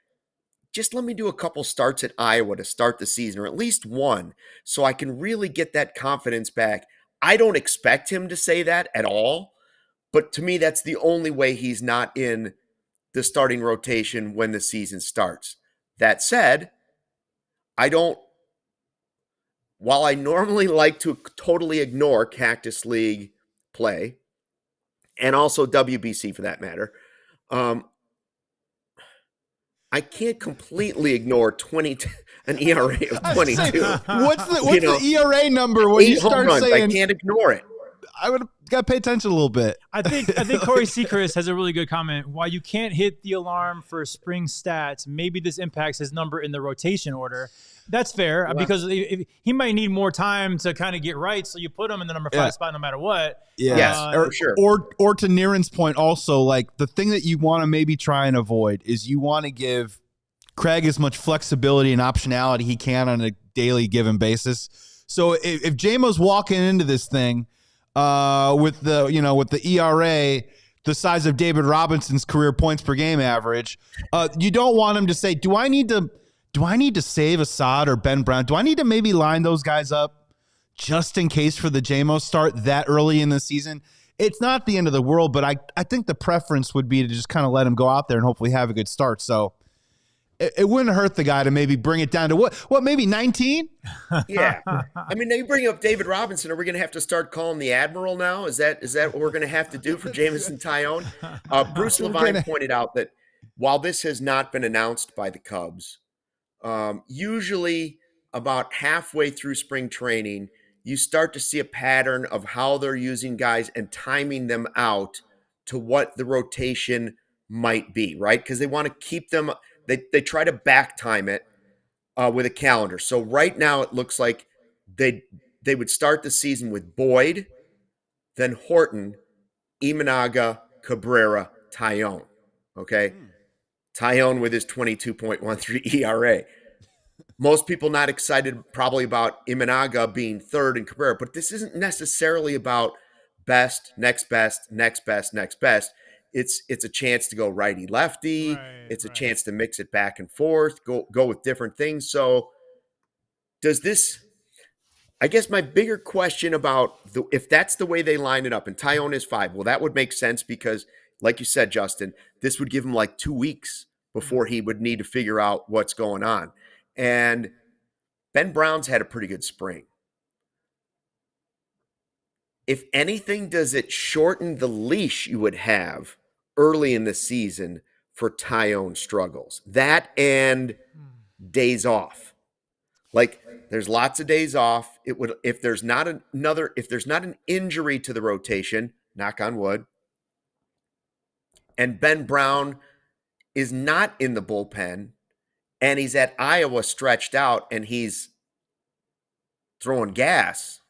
just let me do a couple starts at Iowa to start the season, or at least one, so I can really get that confidence back. I don't expect him to say that at all, but to me, that's the only way he's not in the starting rotation when the season starts. That said, while I normally like to totally ignore Cactus League play, and also WBC for that matter, I can't completely ignore an ERA of 22. What's the ERA number when you start saying? I can't ignore it. I would got to pay attention a little bit. I think Corey Seacrest has a really good comment. While you can't hit the alarm for spring stats, maybe this impacts his number in the rotation order. That's fair because he might need more time to kind of get right. So you put him in the number 5 spot no matter what. Yeah. Yes, for sure. Or to Niren's point also, like the thing that you want to maybe try and avoid is you want to give Craig as much flexibility and optionality he can on a daily given basis. So if JMO's walking into this thing with the ERA the size of David Robinson's career points per game average, you don't want him to say, do I need to save Assad or Ben Brown? Do I need to maybe line those guys up just in case for the JMO start that early in the season? It's not the end of the world, but I think the preference would be to just kind of let him go out there and hopefully have a good start. So it wouldn't hurt the guy to maybe bring it down to what maybe 19? Yeah. I mean, now you bring up David Robinson. Are we going to have to start calling the Admiral now? Is that what we're going to have to do for Jameson Taillon? Bruce Levine pointed out that while this has not been announced by the Cubs, usually about halfway through spring training, you start to see a pattern of how they're using guys and timing them out to what the rotation might be, right? Because they want to keep them – they try to back time it with a calendar. So right now it looks like they would start the season with Boyd, then Horton, Imanaga, Cabrera, Taillon. Okay? Taillon with his 22.13 ERA. Most people not excited probably about Imanaga being third and Cabrera, but this isn't necessarily about best, next best, next best, next best. It's a chance to go righty lefty. It's a chance to mix it back and forth, go with different things. So does this, I guess my bigger question about if that's the way they line it up and Taillon is 5, well, that would make sense because like you said, Justin, this would give him like 2 weeks before he would need to figure out what's going on. And Ben Brown's had a pretty good spring. If anything, does it shorten the leash you would have early in the season for Taillon struggles. That and days off. Like, there's lots of days off. It would, if there's not an injury to the rotation, knock on wood, and Ben Brown is not in the bullpen, and he's at Iowa stretched out, and he's throwing gas,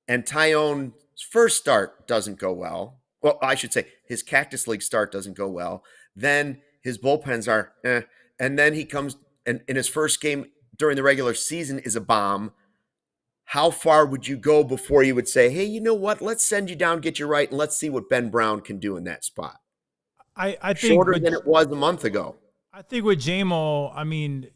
and Taillon's first start doesn't go well. Well, I should say his Cactus League start doesn't go well. Then his bullpens are and then he comes and in his first game during the regular season is a bomb. How far would you go before you would say, hey, you know what? Let's send you down, get you right, and let's see what Ben Brown can do in that spot? I think shorter than it was a month ago. I think with JMO, I mean,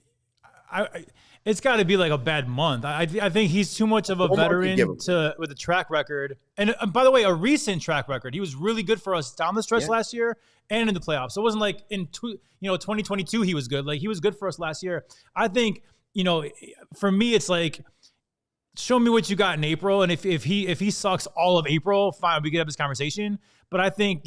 it's got to be like a bad month. I think he's too much of a veteran with a track record. And by the way, a recent track record. He was really good for us down the stretch last year and in the playoffs. So it wasn't like in 2022 he was good. Like, he was good for us last year. I think, for me, it's like, show me what you got in April. And if he sucks all of April, fine, we could have this conversation. But I think,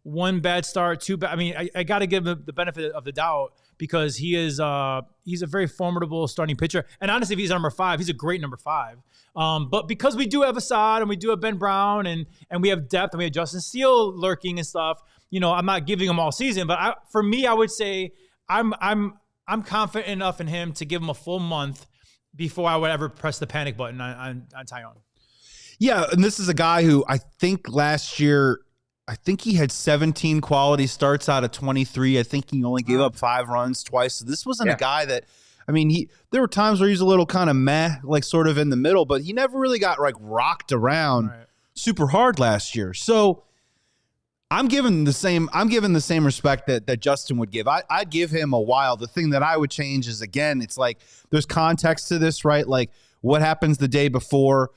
one bad start, two bad. I mean, I got to give him the benefit of the doubt because he's a very formidable starting pitcher. And honestly, if he's number 5, he's a great number 5. But because we do have Assad and we do have Ben Brown and we have depth and we have Justin Steele lurking and stuff, I'm not giving him all season. But for me, I would say I'm confident enough in him to give him a full month before I would ever press the panic button on Taillon. Yeah, and this is a guy who I think last year, he had 17 quality starts out of 23. I think he only gave up 5 runs twice. So this wasn't a guy that, I mean, there were times where he was a little kind of meh, like sort of in the middle, but he never really got like rocked around super hard last year. So I'm giving the same respect that Justin would give. I'd give him a while. The thing that I would change is, again, it's like there's context to this, right? Like, what happens the day before?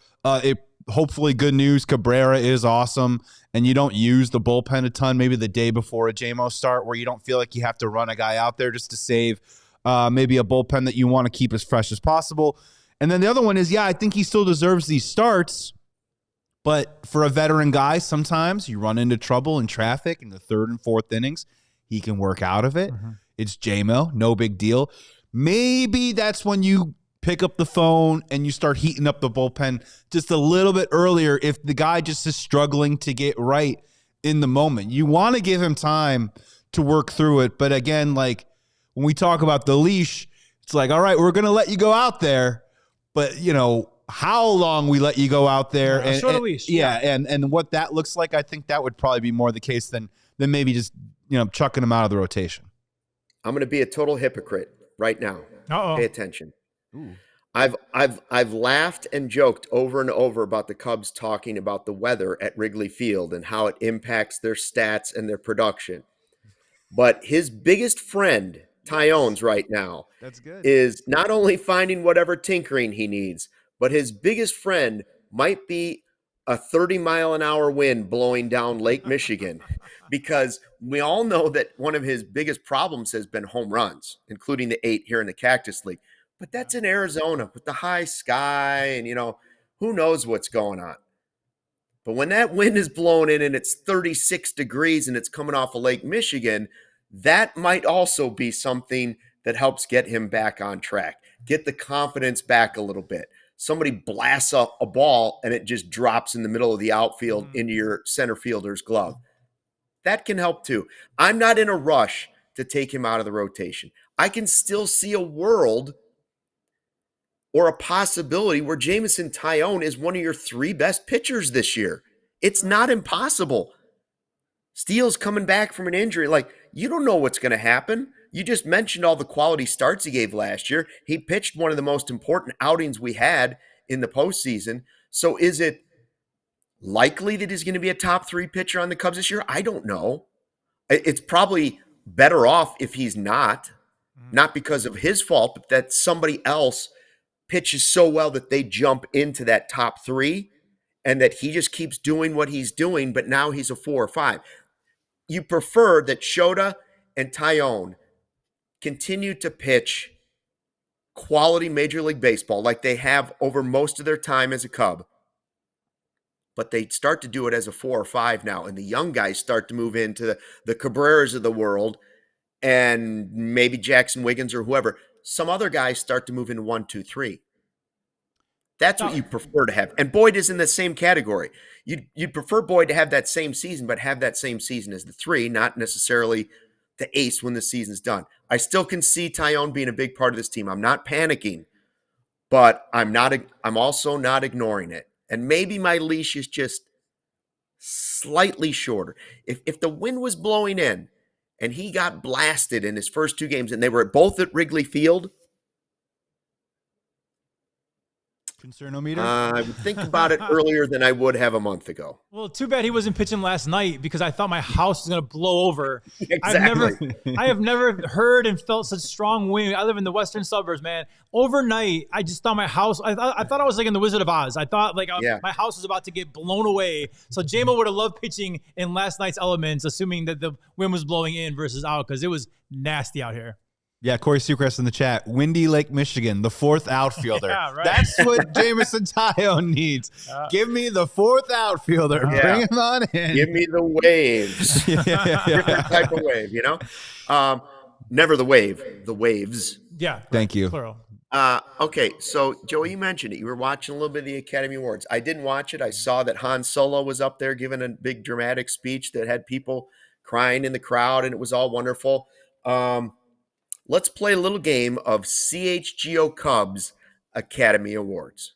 Hopefully, good news, Cabrera is awesome, and you don't use the bullpen a ton, maybe the day before a JMO start where you don't feel like you have to run a guy out there just to save maybe a bullpen that you want to keep as fresh as possible. And then the other one is, I think he still deserves these starts, but for a veteran guy, sometimes you run into trouble in traffic in the 3rd and 4th innings. He can work out of it. Mm-hmm. It's JMO, no big deal. Maybe that's when you pick up the phone and you start heating up the bullpen just a little bit earlier if the guy just is struggling to get right in the moment. You want to give him time to work through it. But again, like when we talk about the leash, it's like, all right, we're going to let you go out there. But, how long we let you go out there. And short leash. Yeah, and what that looks like, I think that would probably be more the case than maybe just, chucking him out of the rotation. I'm going to be a total hypocrite right now. Uh-oh. Pay attention. Ooh. I've laughed and joked over and over about the Cubs talking about the weather at Wrigley Field and how it impacts their stats and their production. But his biggest friend, Taillon's right now, is not only finding whatever tinkering he needs, but his biggest friend might be a 30-mile-an-hour wind blowing down Lake Michigan, because we all know that one of his biggest problems has been home runs, including the 8 here in the Cactus League. But that's in Arizona with the high sky and, who knows what's going on. But when that wind is blowing in and it's 36 degrees and it's coming off of Lake Michigan, that might also be something that helps get him back on track, get the confidence back a little bit. Somebody blasts up a ball and it just drops in the middle of the outfield into your center fielder's glove. That can help too. I'm not in a rush to take him out of the rotation. I can still see a world or a possibility where Jameson Taillon is one of your 3 best pitchers this year. It's not impossible. Steele's coming back from an injury. Like, you don't know what's going to happen. You just mentioned all the quality starts he gave last year. He pitched one of the most important outings we had in the postseason. So is it likely that he's going to be a top 3 pitcher on the Cubs this year? I don't know. It's probably better off if he's not because of his fault, but that somebody else pitches so well that they jump into that top 3 and that he just keeps doing what he's doing, but now he's a 4 or 5. You prefer that Shota and Taillon continue to pitch quality Major League Baseball like they have over most of their time as a Cub, but they start to do it as a 4 or 5 now. And the young guys start to move into the Cabreras of the world and maybe Jackson Wiggins or whoever. Some other guys start to move into 1, 2, 3. That's what you prefer to have. And Boyd is in the same category. You'd prefer Boyd to have that same season, but have that same season as the 3, not necessarily the ace when the season's done. I still can see Taillon being a big part of this team. I'm not panicking, but I'm also not ignoring it. And maybe my leash is just slightly shorter. If the wind was blowing in and he got blasted in his first 2 games and they were both at Wrigley Field, Concernometer? I would think about it earlier than I would have a month ago. Well, too bad he wasn't pitching last night because I thought my house was going to blow over. Exactly. I have never heard and felt such strong wind. I live in the western suburbs, man. Overnight, I just thought my house, I thought I was like in the Wizard of Oz. I thought like my house was about to get blown away. So JMO would have loved pitching in last night's elements, assuming that the wind was blowing in versus out because it was nasty out here. Yeah, Corey Sucrest in the chat. Windy Lake, Michigan, the 4th outfielder. Yeah, right. That's what Jameson Taillon needs. Give me the 4th outfielder. Yeah. Bring him on in. Give me the waves. Different type of wave, you know? Never the wave, the waves. Yeah. Thank you. Plural. Okay, so Joey, you mentioned it. You were watching a little bit of the Academy Awards. I didn't watch it. I saw that Han Solo was up there giving a big dramatic speech that had people crying in the crowd, and it was all wonderful. Let's play a little game of CHGO Cubs Academy Awards.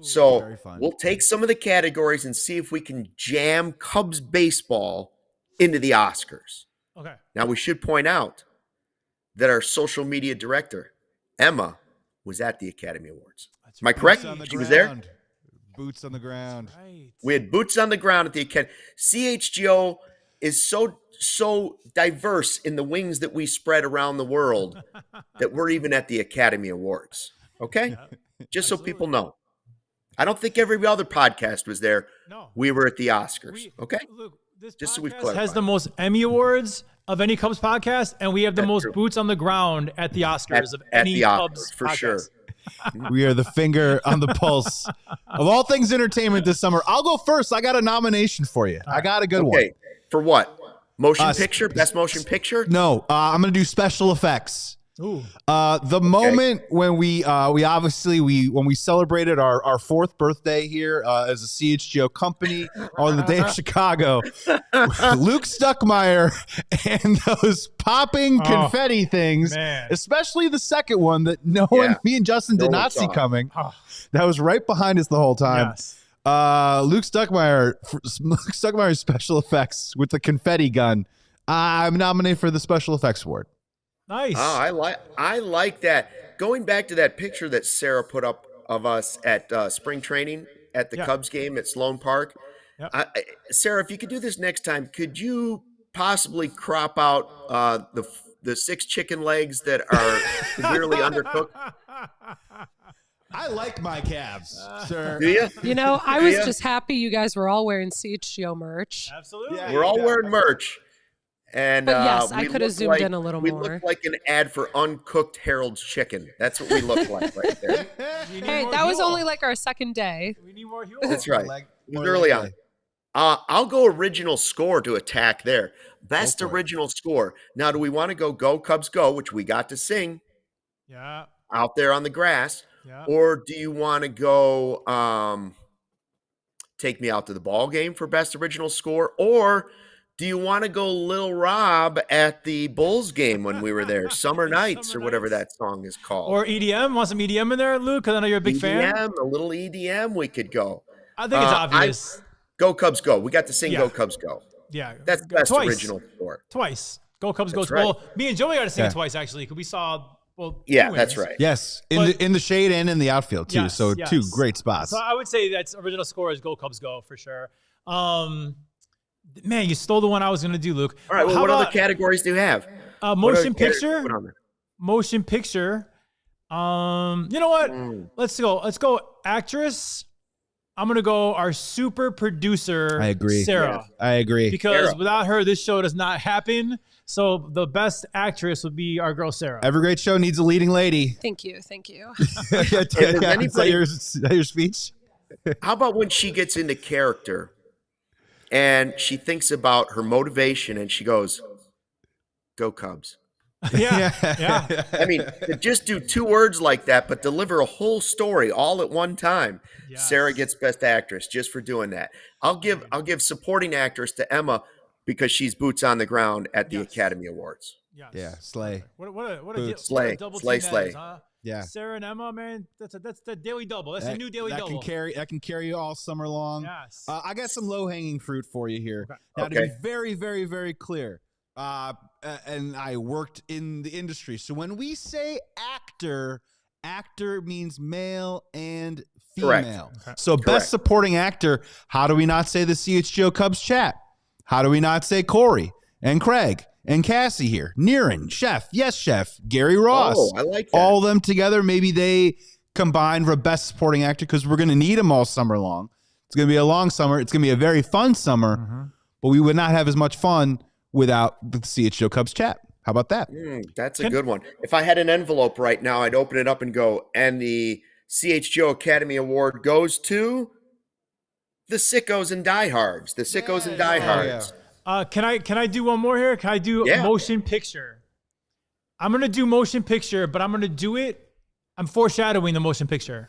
So very fun. we'll take some of the categories and see if we can jam Cubs baseball into the Oscars. Okay. Now, we should point out that our social media director, Emma, was at the Academy Awards. Am I correct? Boots on the She was there? ground. Boots on the ground. Right. We had boots on the ground at the Academy. CHGO is so diverse in the wings that we spread around the world that we're even at the Academy Awards. Okay? Just so people know. I don't think every other podcast was there. No. We were at the Oscars. Okay? Look, this Just so we've podcast clarified. has the most Emmy Awards of any Cubs podcast, and we have the That's most true. boots on the ground at the Oscars of At any the Cubs Oscars, for podcast. sure. We are the finger on the pulse of all things entertainment this summer. I'll go first. I got a nomination for you. I got a good one. Okay. For what? Motion picture? Best motion picture? No, I'm going to do special effects. Ooh. The moment when we celebrated our 4th birthday here as a CHGO company on the day of Chicago, Luke Stuckmeyer and those popping confetti things, man. especially the second one that me and Justin did No one not see saw. coming. That was right behind us the whole time. Yes. Luke Stuckmeyer's special effects with the confetti gun. I'm nominated for the special effects award. Nice. Oh, I like that. Going back to that picture that Sarah put up of us at spring training at the Cubs game at Sloan Park. Yep. Sarah, if you could do this next time, could you possibly crop out the 6 chicken legs that are severely undercooked? I like my calves, sir. Do you? You know, I was Yeah. just happy you guys were all wearing CHGO merch. Absolutely. Yeah. We're all wearing merch. And But yes, I we could have look zoomed like- in a little we more. look like an ad for uncooked Harold's chicken. That's what we look like right there. We need Hey, more that was Huel. only like our second day. We need more Huel. That's right. Like- It was more early likely. on. I'll go original score to attack there. Best Go for it. original score. Now, do we want to go Cubs Go, which we got to sing Yeah. out there on the grass, Yeah. or do you want to go Take Me Out to the Ball Game for best original score, or do you want to go Lil Rob at the Bulls game when we were there, Summer Nights or whatever that song is called? Or EDM. Want some EDM in there, Luke? Because I know you're a big fan. EDM, a little EDM we could go. I think it's Uh, obvious. Go Cubs Go. We got to sing Yeah. Go Cubs Go. Yeah. That's best Twice. original score. Twice. Go Cubs, That's go. right. Well, me and Joey got to sing Yeah. it twice, actually, because we saw, well, Yeah, 2 that's wins. right. Yes, But- in the shade and in the outfield too. Yes, so yes. 2 great spots. So I would say that's original score is Go Cubs Go for sure. Man, you stole the one I was going to do, Luke. All right. Well, How what other about, categories do you have? What other motion categories picture? put on there? Motion picture. You know what? Let's go actress. I'm going to go our super producer, I agree. Sarah. I agree. Because Sarah. without her, this show does not happen. So the best actress would be our girl, Sarah. Every great show needs a leading lady. Thank you. Thank you. Is anybody- that your speech? How about when she gets into character and she thinks about her motivation and she goes, "Go Cubs." Yeah. I mean, to just do 2 words like that, but deliver a whole story all at one time. Yes. Sarah gets Best Actress just for doing that. I'll give supporting actress to Emma because she's boots on the ground at the Academy Awards. Yes. Yeah, slay. What a Slay. double Slay, team slay. that is, huh? Yeah. Sarah and Emma, man, that's the daily double. That's a new daily that double. Can carry you all summer long. Yes. I got some low hanging fruit for you here. Now, to be very, very, very clear, and I worked in the industry. So when we say actor means male and female. Correct. So best supporting actor, how do we not say the CHGO Cubs chat? How do we not say Corey and Craig and Cassie here? Niren, Chef, yes, Chef, Gary Ross. Oh, I like that. All of them together, maybe they combine for best supporting actor because we're going to need them all summer long. It's going to be a long summer. It's going to be a very fun summer, but we would not have as much fun without the CHGO Cubs chat. How about that? That's a good one. If I had an envelope right now, I'd open it up and go, and the CHGO Academy Award goes to the Sickos and Diehards. The Sickos and Diehards. Can I do one more here? Can I do motion picture? I'm gonna do motion picture, but I'm gonna do it. I'm foreshadowing the motion picture.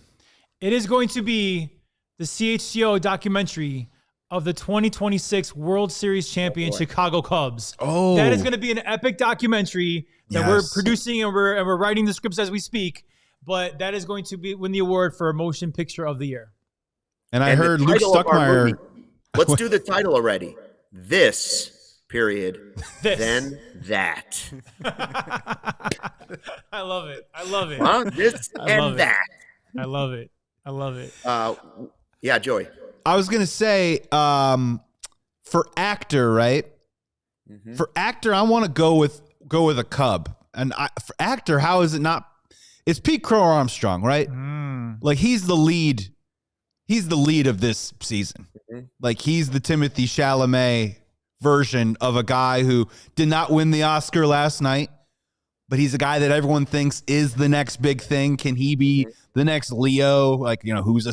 It is going to be the CHGO documentary of the 2026 World Series champion Chicago Cubs. Oh, that is going to be an epic documentary that we're producing and we're writing the scripts as we speak. But that is going to win the award for motion picture of the year. And I heard Luke Stuckmeyer. Let's do the title already. This period. This. Then that. I love it. I love it. Huh? This and that. I love it. I love it. Yeah, Joey. I was gonna say, for actor, right? For actor, I want to go with a Cub. And for actor, how is it not? It's Pete Crow-Armstrong, right? Like he's the lead. He's the lead of this season. Like he's the Timothée Chalamet version of a guy who did not win the Oscar last night, but he's a guy that everyone thinks is the next big thing. Can he be the next Leo? Like, you know, who's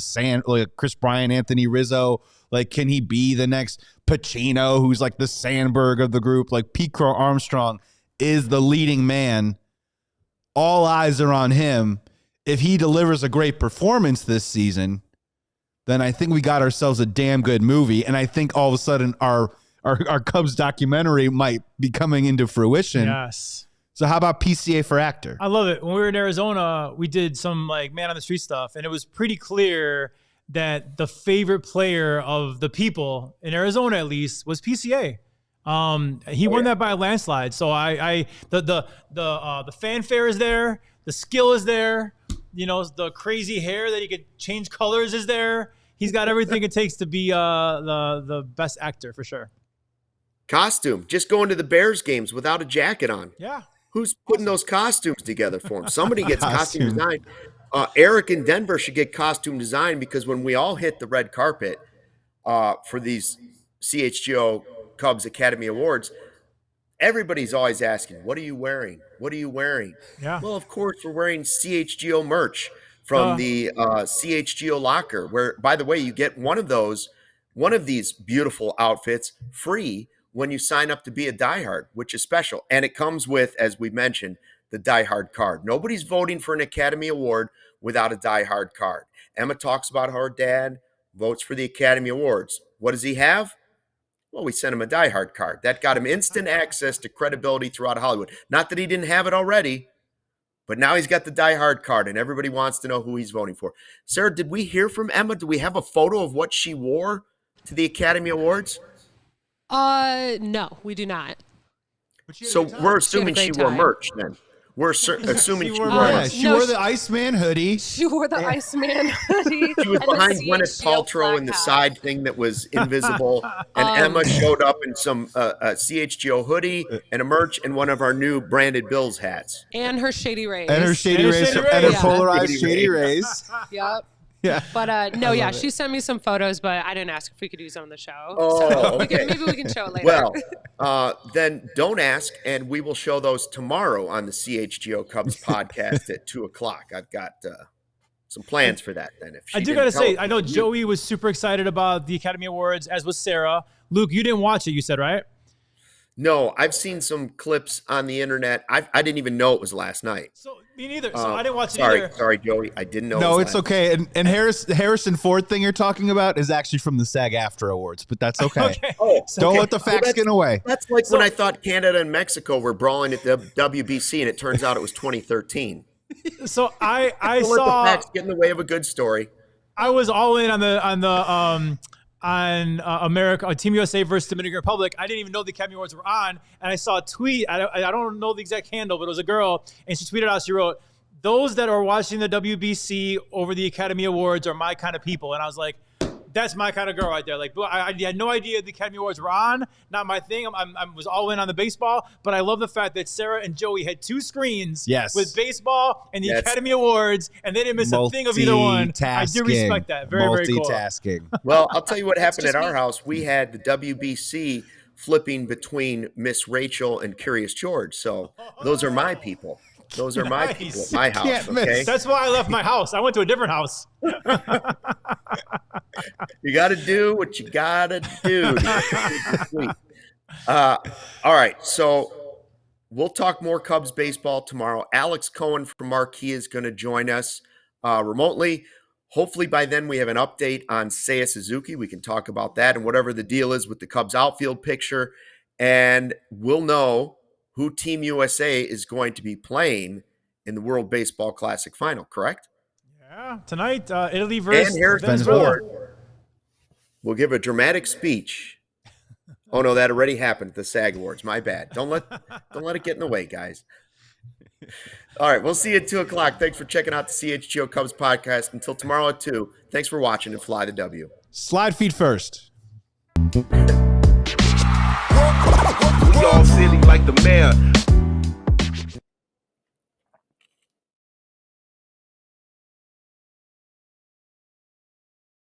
like Chris Bryant, Anthony Rizzo? Like, can he be the next Pacino, who's like the Sandberg of the group? Like Pete Crow-Armstrong is the leading man. All eyes are on him. If he delivers a great performance this season, then I think we got ourselves a damn good movie. And I think all of a sudden our Cubs documentary might be coming into fruition. Yes. So how about PCA for actor? I love it. When we were in Arizona, we did some like man on the street stuff, and it was pretty clear that the favorite player of the people in Arizona, at least, was PCA. He won that by a landslide. So the fanfare is there, the skill is there, you know, the crazy hair that he could change colors is there. He's got everything it takes to be the best actor for sure. Costume. Just going to the Bears games without a jacket on. Yeah. Who's putting those costumes together for him? Somebody gets costume design. Eric in Denver should get costume design because when we all hit the red carpet for these CHGO Cubs Academy Awards, everybody's always asking, what are you wearing? What are you wearing? Yeah. Well, of course, we're wearing CHGO merch from the CHGO locker, where, by the way, you get one of these beautiful outfits free when you sign up to be a diehard, which is special. And it comes with, as we mentioned, the diehard card. Nobody's voting for an Academy Award without a diehard card. Emma talks about how her dad votes for the Academy Awards. What does he have? Well, we sent him a diehard card. That got him instant access to credibility throughout Hollywood. Not that he didn't have it already, but now he's got the diehard card, and everybody wants to know who he's voting for. Sarah, did we hear from Emma? Do we have a photo of what she wore to the Academy Awards? No, we do not. So we're assuming she wore merch then. We're assuming she wore merch. She wore the Iceman hoodie. She wore the Iceman hoodie. She was behind Gwyneth Paltrow in the side thing that was invisible. And Emma showed up in some CHGO hoodie and a merch and one of our new branded Bills hats. And her Shady Rays. And her Shady Rays. And her polarized Shady Rays. Yep. Yeah. But no, she sent me some photos, but I didn't ask if we could use them on the show. Oh, so okay. maybe we can show it later. Well, then don't ask, and we will show those tomorrow on the CHGO Cubs podcast at 2:00. I've got some plans for that then. If she I do didn't got to tell say, us. I know Joey was super excited about the Academy Awards, as was Sarah. Luke, you didn't watch it, you said, right? No, I've seen some clips on the internet. I didn't even know it was last night. So me neither. So I didn't watch it either. Sorry, Joey. I didn't know. No, it was it's last okay. And Harrison Ford thing you're talking about is actually from the SAG-AFTRA Awards, but that's okay. Okay. Oh, Don't let the facts get away. That's like when I thought Canada and Mexico were brawling at the WBC, and it turns out it was 2013. So I Don't let the facts get in the way of a good story. I was all in on America, Team USA versus Dominican Republic. I didn't even know the Academy Awards were on, and I saw a tweet. I don't know the exact handle, but it was a girl, and she tweeted out. She wrote, "Those that are watching the WBC over the Academy Awards are my kind of people," and I was like, that's my kind of girl right there. Like, I had no idea the Academy Awards were on. Not my thing. I was all in on the baseball, but I love the fact that Sarah and Joey had two screens with baseball and the Academy Awards, and they didn't miss a thing of either one. I do respect that. Very, very cool. Multitasking. Well, I'll tell you what happened at our house. We had the WBC flipping between Miss Rachel and Curious George. So those are my people. Those are my people at my house. Okay? That's why I left my house. I went to a different house. You got to do what you got to do. All right. So we'll talk more Cubs baseball tomorrow. Alex Cohen from Marquee is going to join us remotely. Hopefully by then we have an update on Seiya Suzuki. We can talk about that and whatever the deal is with the Cubs outfield picture. And we'll know who Team USA is going to be playing in the World Baseball Classic final, correct? Yeah, tonight, Italy versus and Harrison Venezuela. Ford will give a dramatic speech. Oh no, that already happened at the SAG Awards. My bad. Don't let it get in the way, guys. All right, we'll see you at 2:00. Thanks for checking out the CHGO Cubs podcast. Until tomorrow at 2. Thanks for watching and fly the W. Slide feet first. We all silly like the mayor.